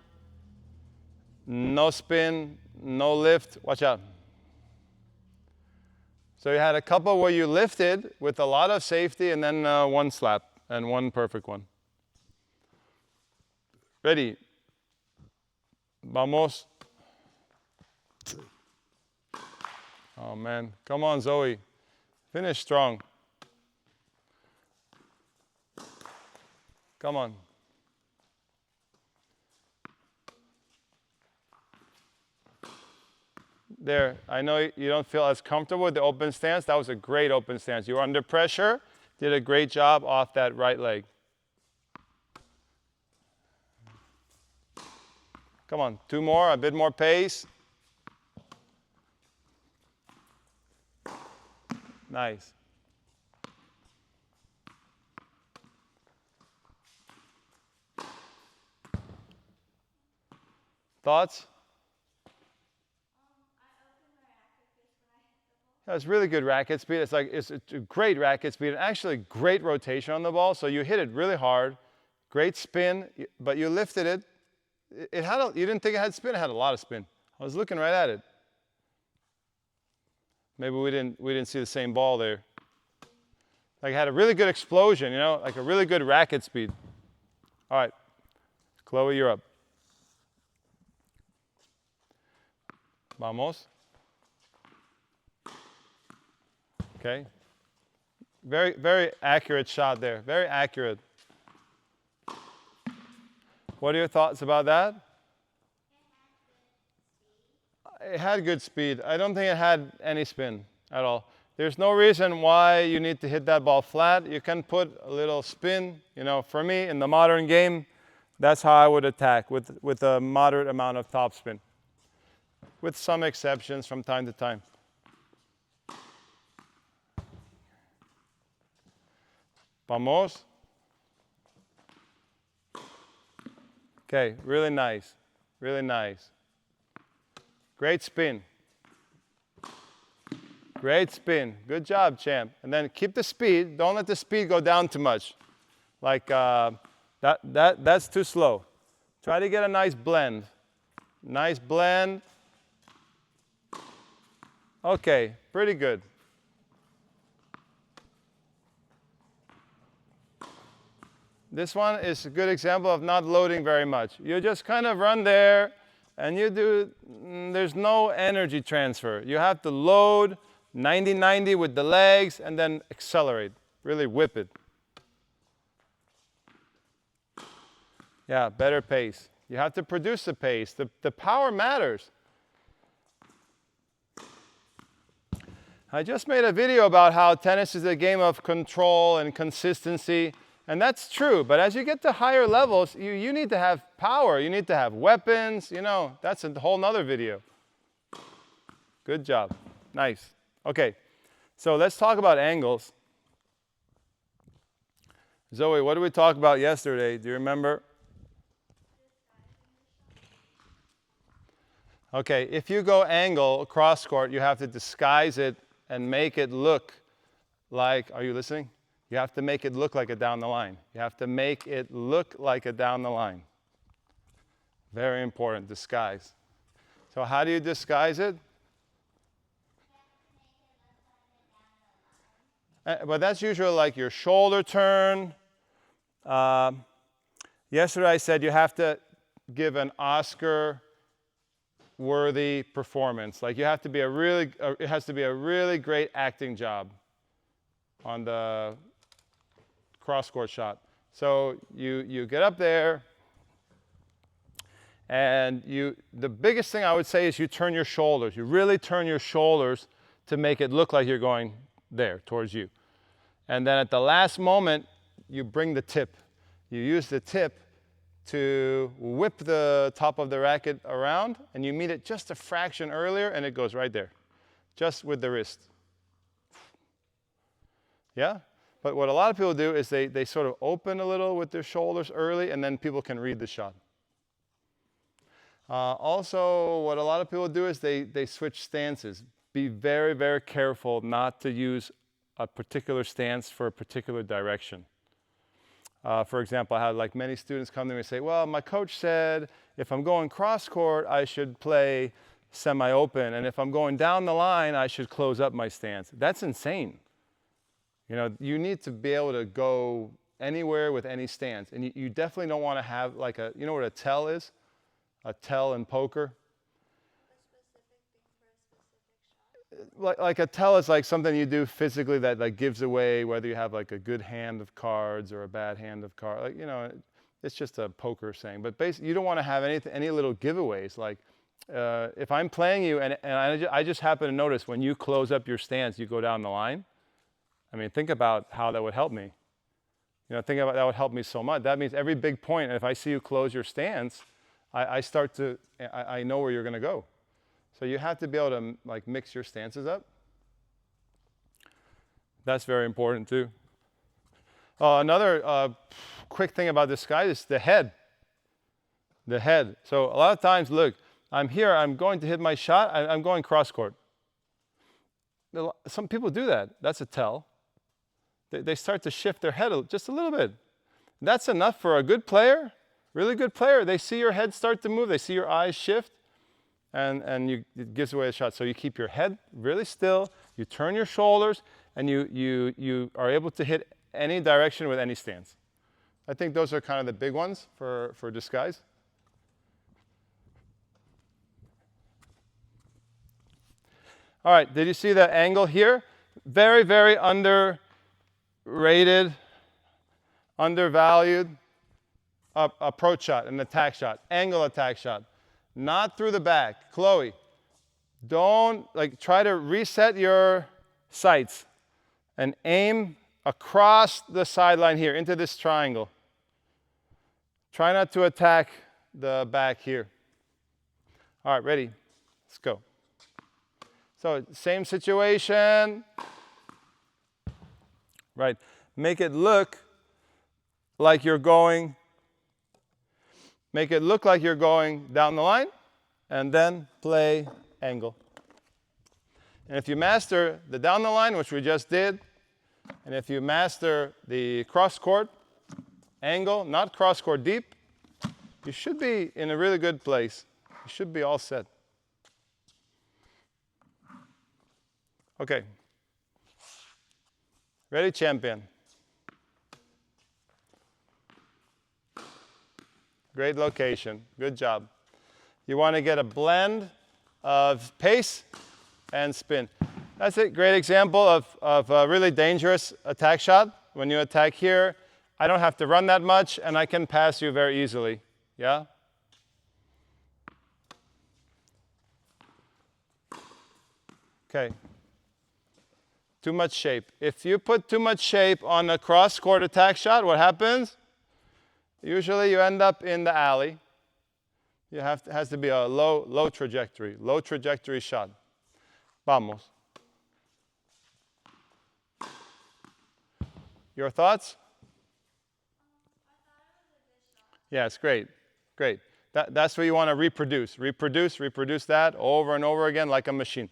No spin, no lift. Watch out. So you had a couple where you lifted with a lot of safety and then one slap and one perfect one. Ready. Vamos. Oh man, come on Zoe. Finish strong. Come on. There, I know you don't feel as comfortable with the open stance. That was a great open stance. You were under pressure, did a great job off that right leg. Come on, two more, a bit more pace. Nice. Thoughts? That's really good racket speed. It's a great racket speed and actually great rotation on the ball. So you hit it really hard, great spin, but you lifted it. You didn't think it had spin. It had a lot of spin. I was looking right at it. Maybe we didn't see the same ball there. Like it had a really good explosion, you know, like a really good racket speed. All right, Chloe, you're up. Vamos. Okay. Very, very accurate shot there. Very accurate. What are your thoughts about that? It had good speed. I don't think it had any spin at all. There's no reason why you need to hit that ball flat. You can put a little spin. You know, for me, in the modern game, that's how I would attack, with a moderate amount of topspin, with some exceptions from time to time. Vamos. Okay, really nice. Really nice. Great spin. Great spin. Good job, champ. And then keep the speed. Don't let the speed go down too much. Like that's too slow. Try to get a nice blend. Nice blend. Okay, pretty good. This one is a good example of not loading very much. You just kind of run there and there's no energy transfer. You have to load 90-90 with the legs and then accelerate, really whip it. Yeah, better pace. You have to produce the pace. The power matters. I just made a video about how tennis is a game of control and consistency. And that's true, but as you get to higher levels, you need to have power, you need to have weapons, you know, that's a whole nother video. Good job, nice. Okay, so let's talk about angles. Zoe, what did we talk about yesterday? Do you remember? Okay, if you go angle cross court, you have to disguise it and make it look like, are you listening? You have to make it look like a down the line. You have to make it look like a down the line. Very important, disguise. So how do you disguise it? But that's usually like your shoulder turn. Yesterday I said you have to give an Oscar-worthy performance. Like you have to be it has to be a really great acting job on the cross-court shot. So you get up there, and the biggest thing I would say is you turn your shoulders. You really turn your shoulders to make it look like you're going there towards you. And then at the last moment, you bring the tip. You use the tip to whip the top of the racket around, and you meet it just a fraction earlier, and it goes right there, just with the wrist. Yeah? But what a lot of people do is they sort of open a little with their shoulders early, and then people can read the shot. Also, what a lot of people do is they switch stances. Be very, very careful not to use a particular stance for a particular direction. For example, I had like many students come to me and say, well, my coach said if I'm going cross court, I should play semi-open, and if I'm going down the line, I should close up my stance. That's insane. You know, you need to be able to go anywhere with any stance, and you definitely don't want to have like you know what a tell is? A tell in poker? Like a tell is like something you do physically that like gives away whether you have like a good hand of cards or a bad hand of cards. Like, you know, it's just a poker saying. But basically, you don't want to have any little giveaways. Like if I'm playing you and I just happen to notice when you close up your stance, you go down the line. I mean, think about how that would help me. You know, think about that would help me so much. That means every big point, if I see you close your stance, I know where you're going to go. So you have to be able to like mix your stances up. That's very important too. Another quick thing about this guy is the head. The head. So a lot of times, look, I'm here, I'm going to hit my shot, I'm going cross court. Some people do that. That's a tell. They start to shift their head just a little bit. That's enough for a good player, really good player. They see your head start to move, they see your eyes shift. And it gives away a shot. So you keep your head really still, you turn your shoulders, and you are able to hit any direction with any stance. I think those are kind of the big ones for disguise. All right, did you see the angle here? Very, very underrated, undervalued approach shot, an attack shot, angle attack shot. Not through the back. Chloe, don't try to reset your sights and aim across the sideline here into this triangle. Try not to attack the back here. All right, ready? Let's go. So same situation. Right. Make it look like you're going down the line, and then play angle. And if you master the down the line, which we just did, and if you master the cross court angle, not cross court deep, you should be in a really good place. You should be all set. Okay. Ready, champion? Great location. Good job. You want to get a blend of pace and spin. That's it. Great example of a really dangerous attack shot. When you attack here, I don't have to run that much, and I can pass you very easily. Yeah? Okay. Too much shape. If you put too much shape on a cross-court attack shot, what happens? Usually you end up in the alley. It has to be a low trajectory shot. Vamos. Your thoughts? Yeah, it's great. Great. That's what you want to reproduce. Reproduce that over and over again like a machine.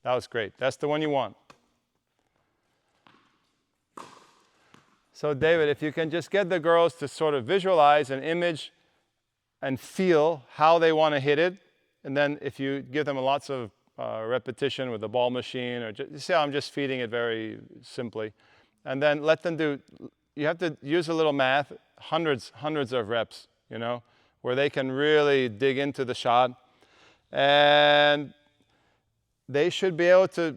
That was great. That's the one you want. So David, if you can just get the girls to sort of visualize an image and feel how they want to hit it, and then if you give them lots of repetition with the ball machine, or you see how I'm just feeding it very simply, and then let them do, you have to use a little math, hundreds of reps, you know, where they can really dig into the shot, and they should be able to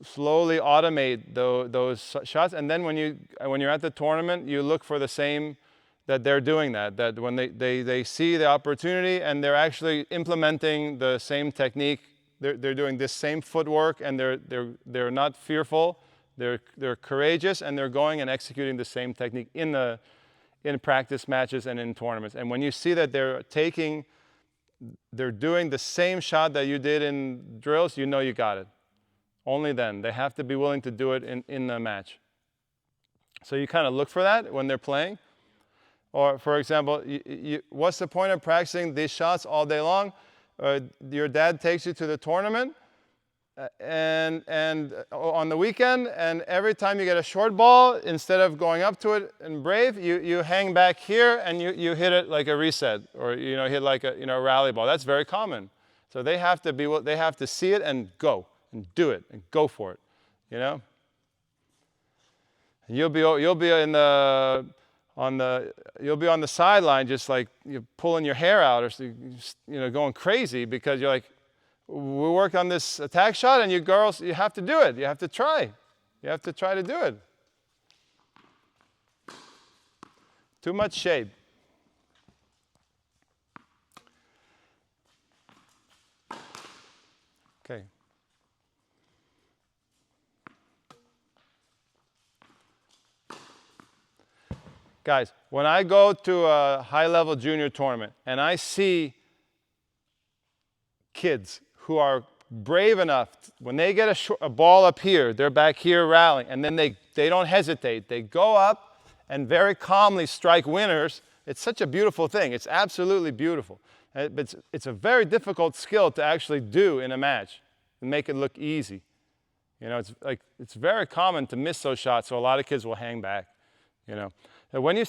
slowly automate those shots. And then when you're at the tournament, you look for the same, that they're doing that when they see the opportunity and they're actually implementing the same technique, they're doing this same footwork, and they're not fearful, they're courageous, and they're going and executing the same technique in practice matches and in tournaments. And when you see that they're doing the same shot that you did in drills, you know you got it. Only then. They have to be willing to do it in the match. So you kind of look for that when they're playing. Or, for example, what's the point of practicing these shots all day long? Your dad takes you to the tournament, and on the weekend, and every time you get a short ball, instead of going up to it and brave, you hang back here and you hit it like a reset, or hit like a rally ball. That's very common. So they have to see it and go and do it and go for it, you know. And you'll be on the sideline, just like you're pulling your hair out, or going crazy, because you're like, we work on this attack shot, and you girls, you have to do it. You have to try. You have to try to do it. Too much shade. Okay. Guys, when I go to a high-level junior tournament and I see kids who are brave enough, when they get a ball up here, they're back here rallying, and then they don't hesitate. They go up and very calmly strike winners. It's such a beautiful thing. It's absolutely beautiful. But it's a very difficult skill to actually do in a match and make it look easy. It's very common to miss those shots, so a lot of kids will hang back. And when I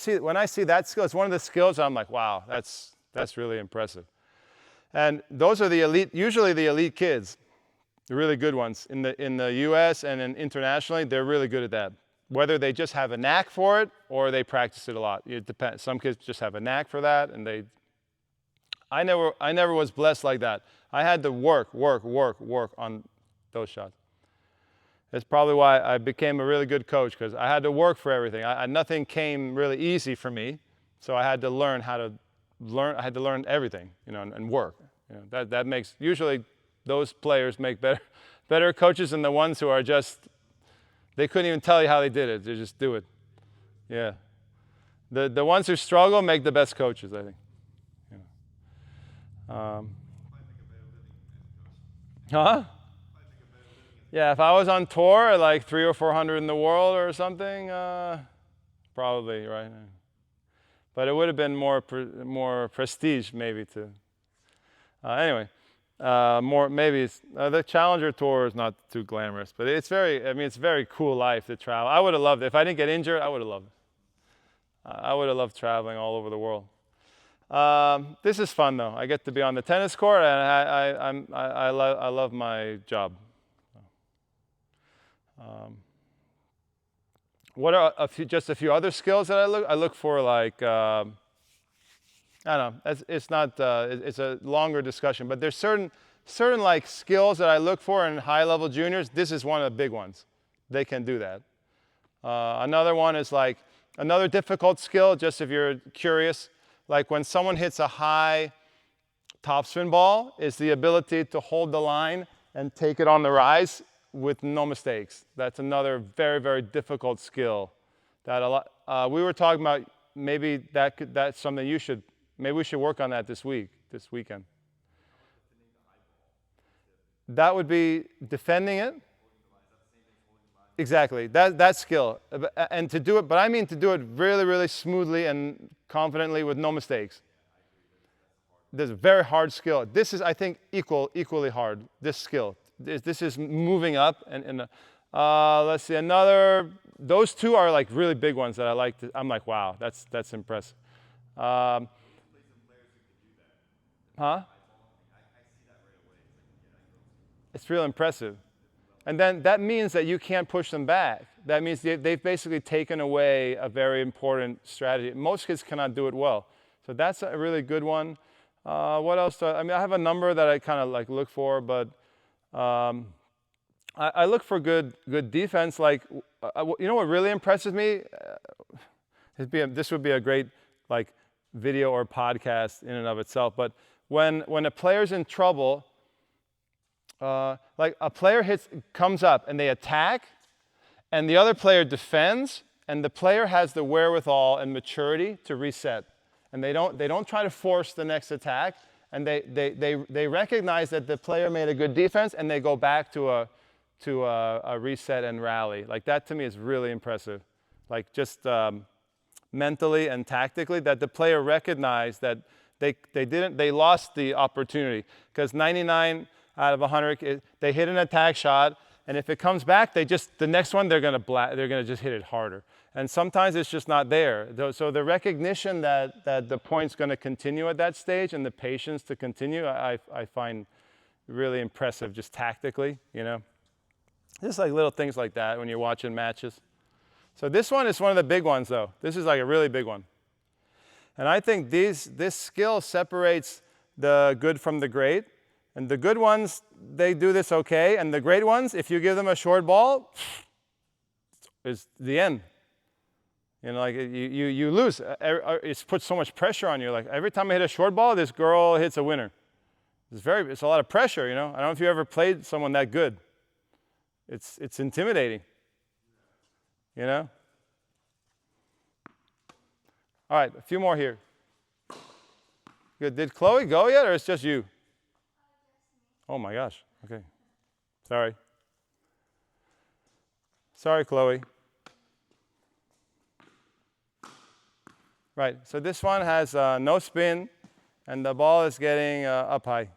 see that skill, it's one of the skills I'm like, wow, that's really impressive. And those are the elite, usually the elite kids, the really good ones. In the US and internationally, they're really good at that. Whether they just have a knack for it or they practice it a lot. It depends. Some kids just have a knack for that, and I never was blessed like that. I had to work on those shots. That's probably why I became a really good coach, because I had to work for everything. Nothing came really easy for me, so I had to learn I had to learn everything, and work. That makes, usually those players make better coaches than the ones who are just, they couldn't even tell you how they did it. They just do it. Yeah. The ones who struggle make the best coaches, I think. Huh? Yeah, if I was on tour, like 300 or 400 in the world or something, probably, right? But it would have been more prestige, maybe, to. Anyway, maybe the Challenger Tour is not too glamorous, but it's it's a very cool life to travel. I would have loved it. If I didn't get injured, I would have loved it. I would have loved traveling all over the world. This is fun, though. I get to be on the tennis court, and I love my job. What are just a few other skills that I look for, like, I don't know, it's not, it's a longer discussion, but there's certain like skills that I look for in high-level juniors. This is one of the big ones. They can do that. Another one is like, another difficult skill, just if you're curious, like when someone hits a high topspin ball, is the ability to hold the line and take it on the rise with no mistakes. That's another very, very difficult skill. That we were talking about, maybe that's something maybe we should work on that this weekend. That would be defending it. Exactly, that skill, and to do it. But I mean to do it really, really smoothly and confidently with no mistakes. This is a very hard skill. This is, I think, equally hard. This skill. This is moving up, and Let's see, those two are like really big ones that I like. I'm like, wow, that's impressive. Um, huh? It's real impressive. And then that means that you can't push them back. That means they've basically taken away a very important strategy. Most kids cannot do it well. So that's a really good one. What else? I mean, I have a number that I kind of like look for, but I look for good defense. Like, you know what really impresses me? This would be a great like video or podcast in and of itself. But when a player's in trouble, like a player comes up and they attack, and the other player defends, and the player has the wherewithal and maturity to reset, and they don't try to force the next attack, and they recognize that the player made a good defense, and they go back to a reset and rally. Like that to me is really impressive. Like just mentally and tactically, that the player recognized that they lost the opportunity, because 99 out of 100 they hit an attack shot, and if it comes back, the next one they're gonna just hit it harder, and sometimes it's just not there. So the recognition that the point's going to continue at that stage, and the patience to continue, I find really impressive, just tactically, you know. Just like little things like that when you're watching matches. So this one is one of the big ones, though. This is like a really big one. And I think this skill separates the good from the great. And the good ones, they do this okay. And the great ones, if you give them a short ball, it's the end. You know, like you lose. It's put so much pressure on you. Like every time I hit a short ball, this girl hits a winner. It's a lot of pressure, you know. I don't know if you ever played someone that good. It's intimidating. You know? All right, a few more here. Good. Did Chloe go yet, or it's just you? Oh my gosh. Okay. Sorry, Chloe. Right. So this one has no spin, and the ball is getting up high.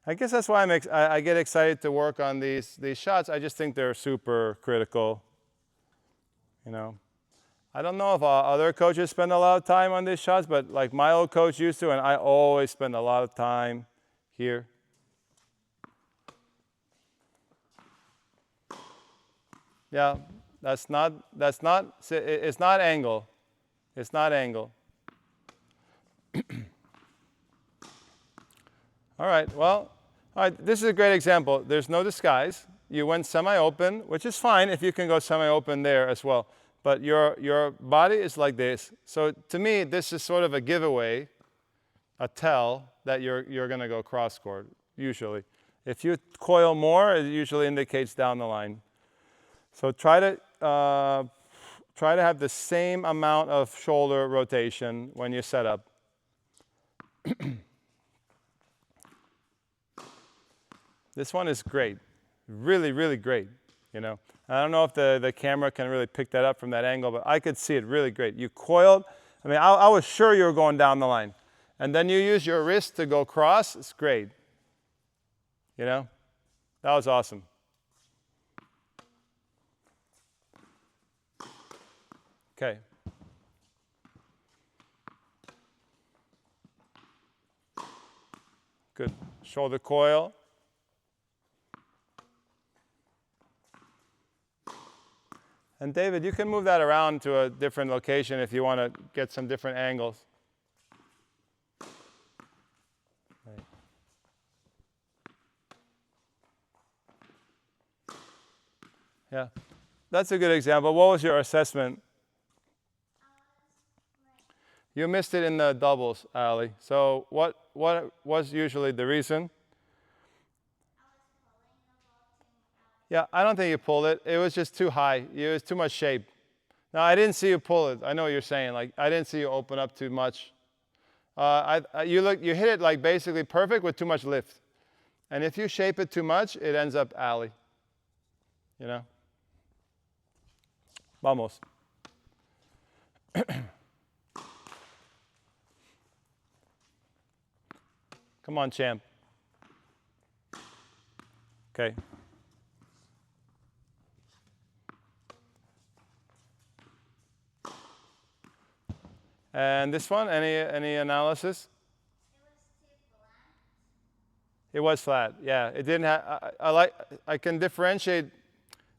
I guess that's why I get excited to work on these shots. I just think they're super critical. You know, I don't know if other coaches spend a lot of time on these shots, but like my old coach used to, and I always spend a lot of time here. Yeah, it's not angle. It's not angle. All right, this is a great example. There's no disguise. You went semi-open, which is fine if you can go semi-open there as well. But your body is like this. So to me, this is sort of a giveaway, a tell that you're going to go cross-court, usually. If you coil more, it usually indicates down the line. So try to have the same amount of shoulder rotation when you set up. This one is great, really, really great, you know. I don't know if the camera can really pick that up from that angle, but I could see it really great. You coiled, I mean, I was sure you were going down the line. And then you use your wrist to go cross, it's great. You know, that was awesome. Okay. Good, shoulder coil. And David, you can move that around to a different location if you want to get some different angles. Right. Yeah, that's a good example. What was your assessment? You missed it in the doubles, Ali. So what was usually the reason? Yeah, I don't think you pulled it. It was just too high. It was too much shape. No, I didn't see you pull it. I know what you're saying. Like, I didn't see you open up too much. You hit it like basically perfect with too much lift. And if you shape it too much, it ends up alley. You know? Vamos. Come on, champ. Okay. And this one, any analysis? It was flat. Yeah, it didn't have. I can differentiate.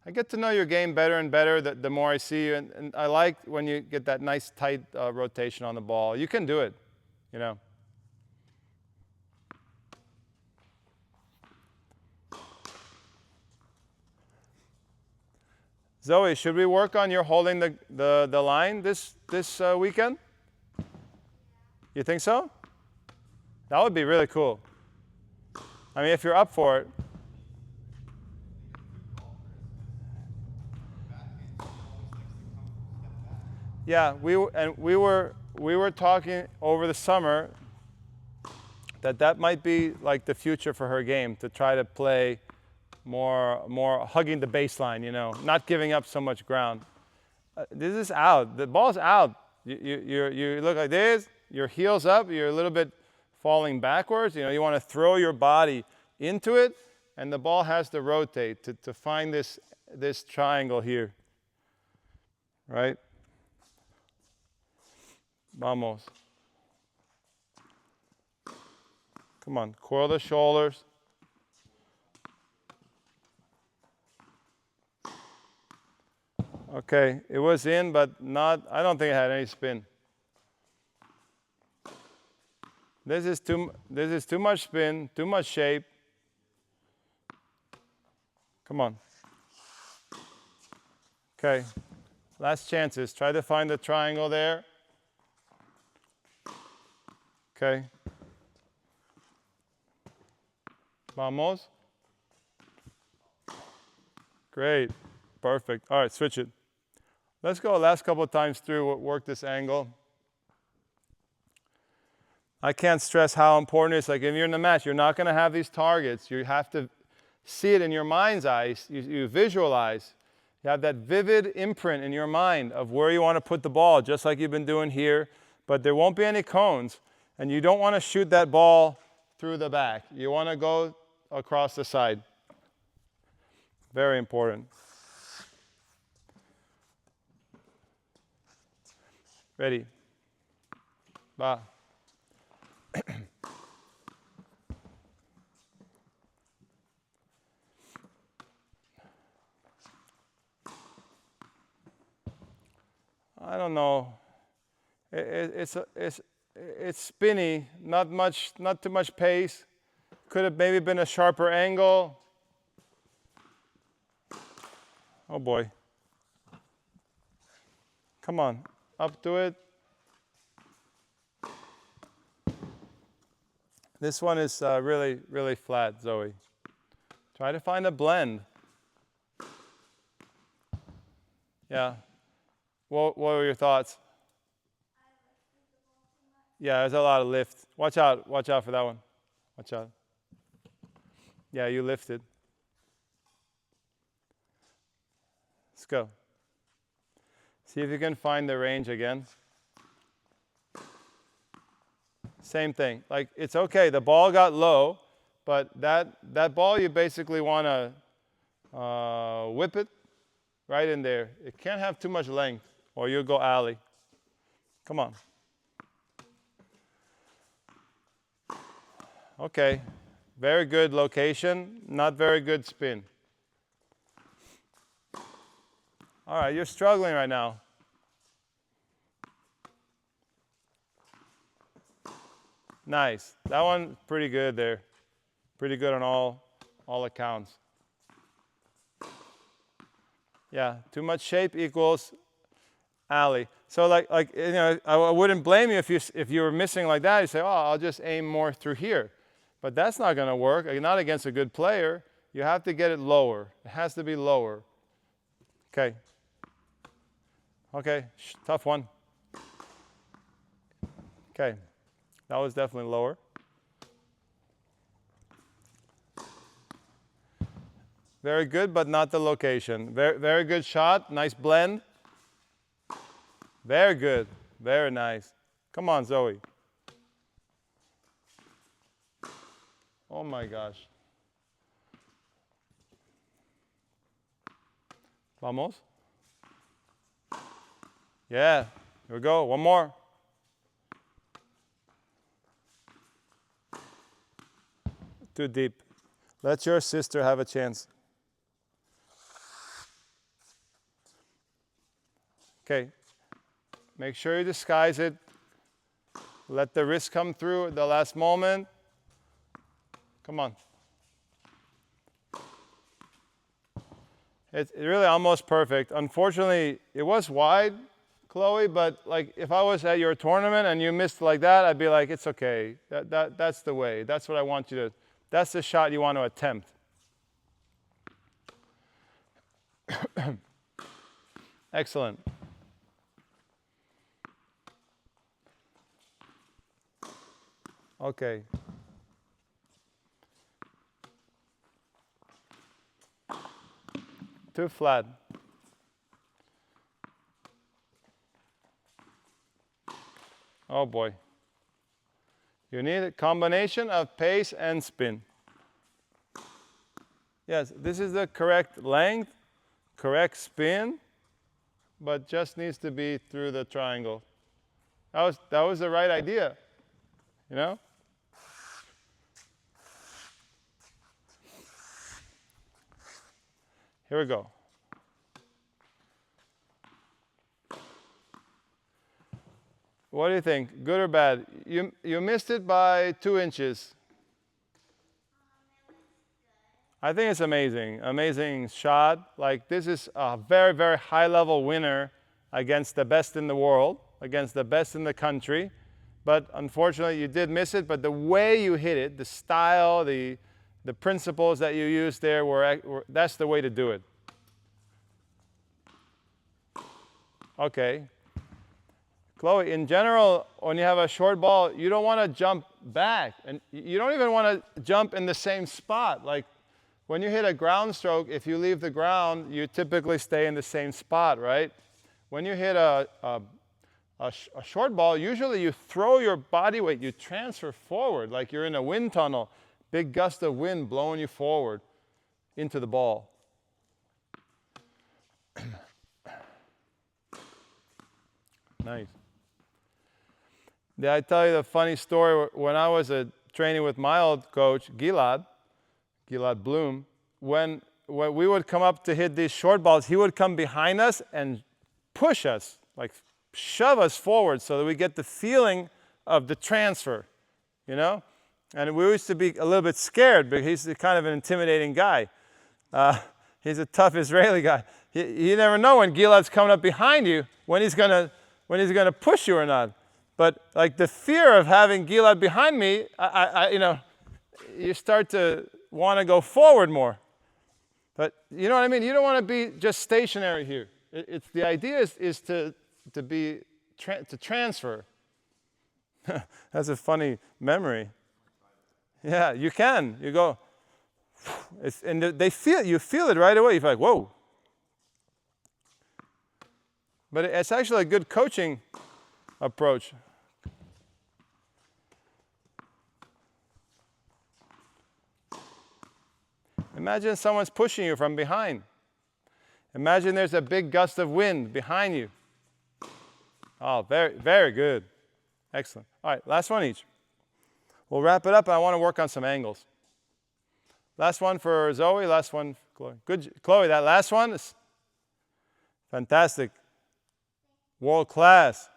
I get to know your game better and better the more I see you, and I like when you get that nice tight rotation on the ball. You can do it, you know. Zoe, should we work on your holding the line this weekend? You think so? That would be really cool. I mean, if you're up for it. Yeah, we were talking over the summer that might be like the future for her game, to try to play more hugging the baseline, you know, not giving up so much ground. This is out. The ball's out. You look like this. Your heels up. You're a little bit falling backwards. You know, you want to throw your body into it, and the ball has to rotate to find this triangle here. Right? Vamos. Come on, curl the shoulders. Okay, it was in, but not, I don't think it had any spin. This is too much spin, too much shape. Come on. Okay, last chances. Try to find the triangle there. Okay. Vamos. Great. Perfect. All right, switch it. Let's go last couple of times through, work this angle. I can't stress how important it is. Like if you're in the match, you're not going to have these targets. You have to see it in your mind's eyes. You visualize. You have that vivid imprint in your mind of where you want to put the ball, just like you've been doing here. But there won't be any cones. And you don't want to shoot that ball through the back. You want to go across the side. Very important. Ready? Va. I don't know. It's spinny, not too much pace. Could have maybe been a sharper angle. Oh boy. Come on, up to it. This one is really, really flat, Zoe. Try to find a blend. Yeah. What were your thoughts? Yeah, there's a lot of lift. Watch out for that one. Watch out. Yeah, you lifted. Let's go. See if you can find the range again. Same thing. Like, it's okay. The ball got low, but that ball, you basically want to whip it right in there. It can't have too much length, or you'll go alley. Come on. Okay. Very good location, not very good spin. All right, you're struggling right now. Nice. That one, pretty good there. Pretty good on all accounts. Yeah, too much shape equals alley. So like you know, I wouldn't blame you if you were missing like that. You say, oh, I'll just aim more through here. But that's not going to work. Not against a good player. You have to get it lower. It has to be lower. Okay. Okay, tough one. Okay, that was definitely lower. Very good, but not the location. Very, very good shot. Nice blend. Very good. Very nice. Come on, Zoe. Oh my gosh. Vamos. Yeah, here we go. One more. Too deep. Let your sister have a chance. Okay. Make sure you disguise it. Let the wrist come through at the last moment. Come on. It's really almost perfect. Unfortunately, it was wide, Chloe, but like if I was at your tournament and you missed like that, I'd be like, it's okay. That's the way. That's what I want you to, that's the shot you want to attempt. Excellent. Okay. Too flat. Oh boy. You need a combination of pace and spin. Yes, this is the correct length, correct spin, but just needs to be through the triangle. That was the right idea, you know? Here we go. What do you think? Good or bad? You missed it by 2 inches. I think it's amazing. Amazing shot. Like this is a very, very high level winner against the best in the world, against the best in the country. But unfortunately you did miss it, but the way you hit it, the style, the principles that you used there that's the way to do it. Okay. Chloe, in general, when you have a short ball, you don't want to jump back. And you don't even want to jump in the same spot. Like when you hit a ground stroke, if you leave the ground, you typically stay in the same spot, right? When you hit a short ball, usually you throw your body weight, you transfer forward like you're in a wind tunnel. Big gust of wind blowing you forward into the ball. Nice. Did I tell you the funny story? When I was training with my old coach, Gilad Bloom, when we would come up to hit these short balls, he would come behind us and push us, like shove us forward so that we get the feeling of the transfer, you know? And we used to be a little bit scared because he's kind of an intimidating guy. He's a tough Israeli guy. You never know when Gilad's coming up behind you, when he's gonna push you or not. But like the fear of having Gilad behind me, you start to want to go forward more. But you know what I mean? You don't want to be just stationary here. The idea is to transfer. That's a funny memory. Yeah, you can. You go, and you feel it right away. You're like, whoa. But it's actually a good coaching approach. Imagine someone's pushing you from behind. Imagine there's a big gust of wind behind you. Oh, very, very good. Excellent. All right, last one each. We'll wrap it up, and I want to work on some angles. Last one for Zoe, last one for Chloe. Good, Chloe, that last one is fantastic. World class.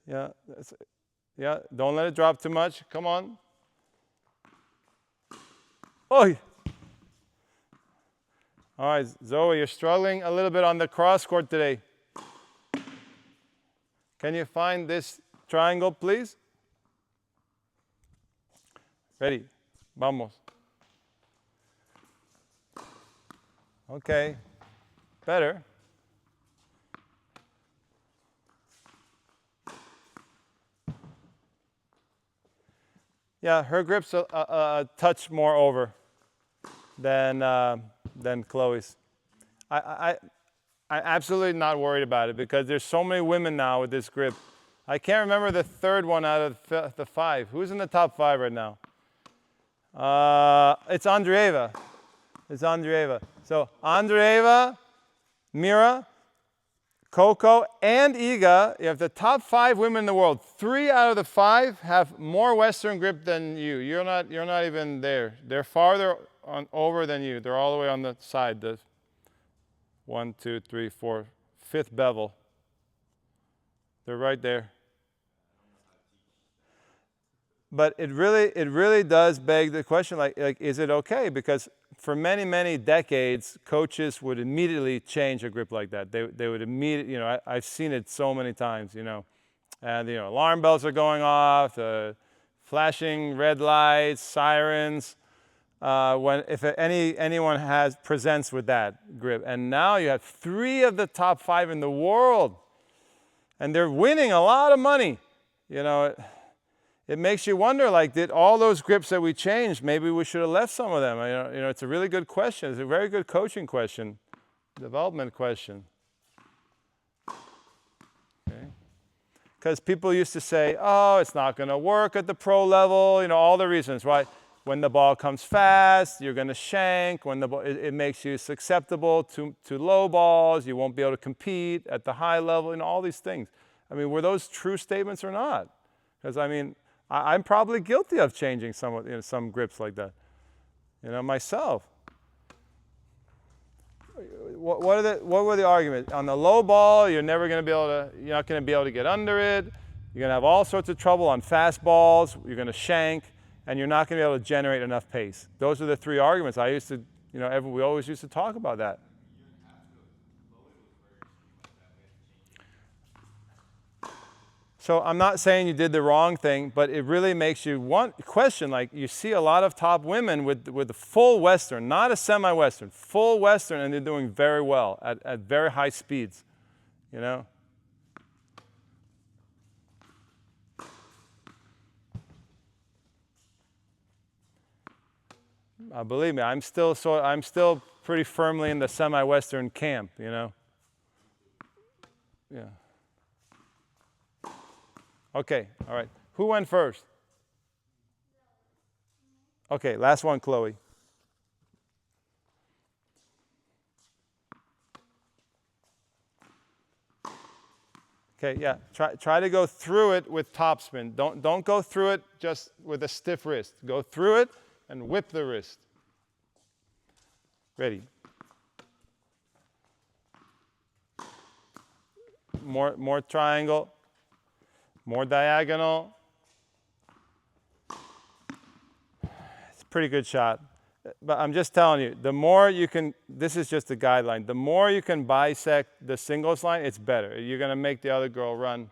Yeah, don't let it drop too much. Come on. Oh. All right, Zoe, you're struggling a little bit on the cross court today. Can you find this triangle, please? Ready? Vamos. Okay. Better. Yeah, her grip's a touch more over than Chloe's. I'm absolutely not worried about it because there's so many women now with this grip. I can't remember the third one out of the 5. Who's in the top 5 right now? It's Andreeva. So Andreeva, Mira, Coco and Iga, you have the top 5 women in the world. 3 out of the 5 have more Western grip than you. You're not even there. They're farther over than you. They're all the way on the side. The 1, 2, 3, 4, 5th bevel. They're right there. But it really does beg the question, like is it okay? Because for many, many decades, coaches would immediately change a grip like that. They would immediately, I've seen it so many times, and alarm bells are going off, flashing red lights, sirens, if anyone presents with that grip. And now you have 3 of the top 5 in the world, and they're winning a lot of money, It makes you wonder, like, did all those grips that we changed, maybe we should have left some of them? It's a really good question. It's a very good coaching question, development question. Okay. Because people used to say, oh, it's not going to work at the pro level, all the reasons, right? When the ball comes fast, you're going to shank. When the ball, it makes you susceptible to low balls. You won't be able to compete at the high level, all these things. Were those true statements or not? Because, I'm probably guilty of changing some grips like that, myself. What were the arguments? On the low ball, you're not going to be able to get under it. You're going to have all sorts of trouble on fast balls. You're going to shank, and you're not going to be able to generate enough pace. Those are the 3 arguments. I used to, we always used to talk about that. So I'm not saying you did the wrong thing, but it really makes you question, like you see a lot of top women with the full Western, not a semi-Western, full Western, and they're doing very well at very high speeds, Believe me, I'm still pretty firmly in the semi-Western camp, Yeah. Okay, all right. Who went first? Okay, last one, Chloe. Okay, yeah. Try to go through it with topspin. Don't go through it just with a stiff wrist. Go through it and whip the wrist. Ready. More triangle. More diagonal. It's a pretty good shot. But I'm just telling you, the more you can, this is just a guideline, the more you can bisect the singles line, it's better. You're going to make the other girl run.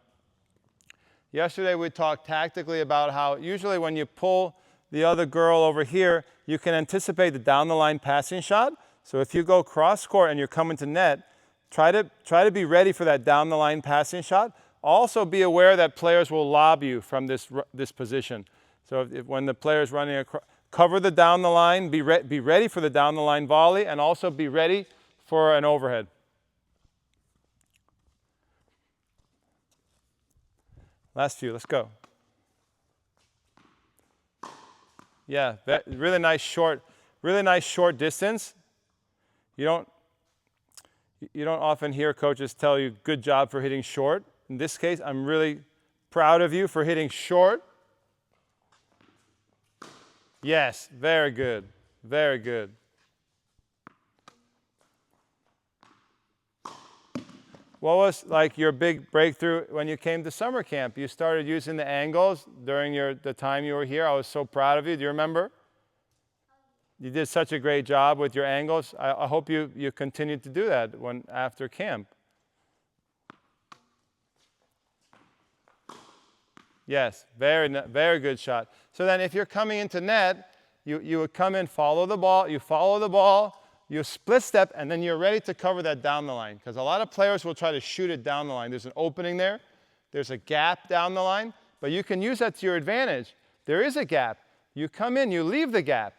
Yesterday we talked tactically about how usually when you pull the other girl over here, you can anticipate the down the line passing shot. So if you go cross court and you're coming to net, try to be ready for that down the line passing shot. Also be aware that players will lob you from this position. So when the player's running across, cover the down the line, be ready for the down the line volley, and also be ready for an overhead. Last few, let's go. Yeah, really nice short distance. You don't often hear coaches tell you good job for hitting short. In this case, I'm really proud of you for hitting short. Yes, very good. Very good. What was like your big breakthrough when you came to summer camp? You started using the angles during the time you were here. I was so proud of you. Do you remember? You did such a great job with your angles. I hope you continue to do that after camp. Yes, very good shot. So then if you're coming into net, you would come in, follow the ball, you split step, and then you're ready to cover that down the line. Because a lot of players will try to shoot it down the line. There's an opening there. There's a gap down the line. But you can use that to your advantage. There is a gap. You come in, you leave the gap.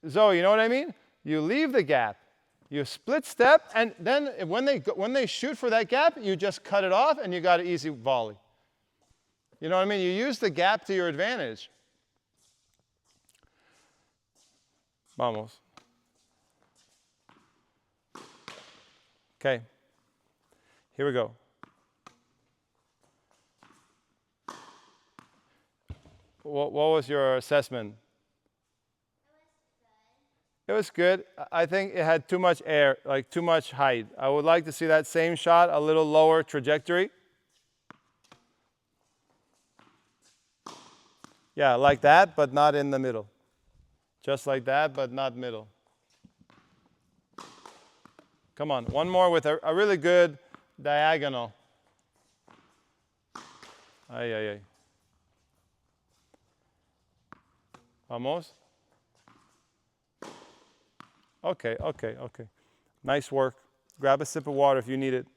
Zoe, you know what I mean? You leave the gap. You split step, and then when they shoot for that gap, you just cut it off, and you got an easy volley. You know what I mean? You use the gap to your advantage. Vamos. Okay. Here we go. What was your assessment? It was good. I think it had too much air, like too much height. I would like to see that same shot, a little lower trajectory. Yeah, like that, but not in the middle. Just like that, but not middle. Come on, one more with a really good diagonal. Ay, ay, ay. Vamos. Okay, okay, okay. Nice work. Grab a sip of water if you need it.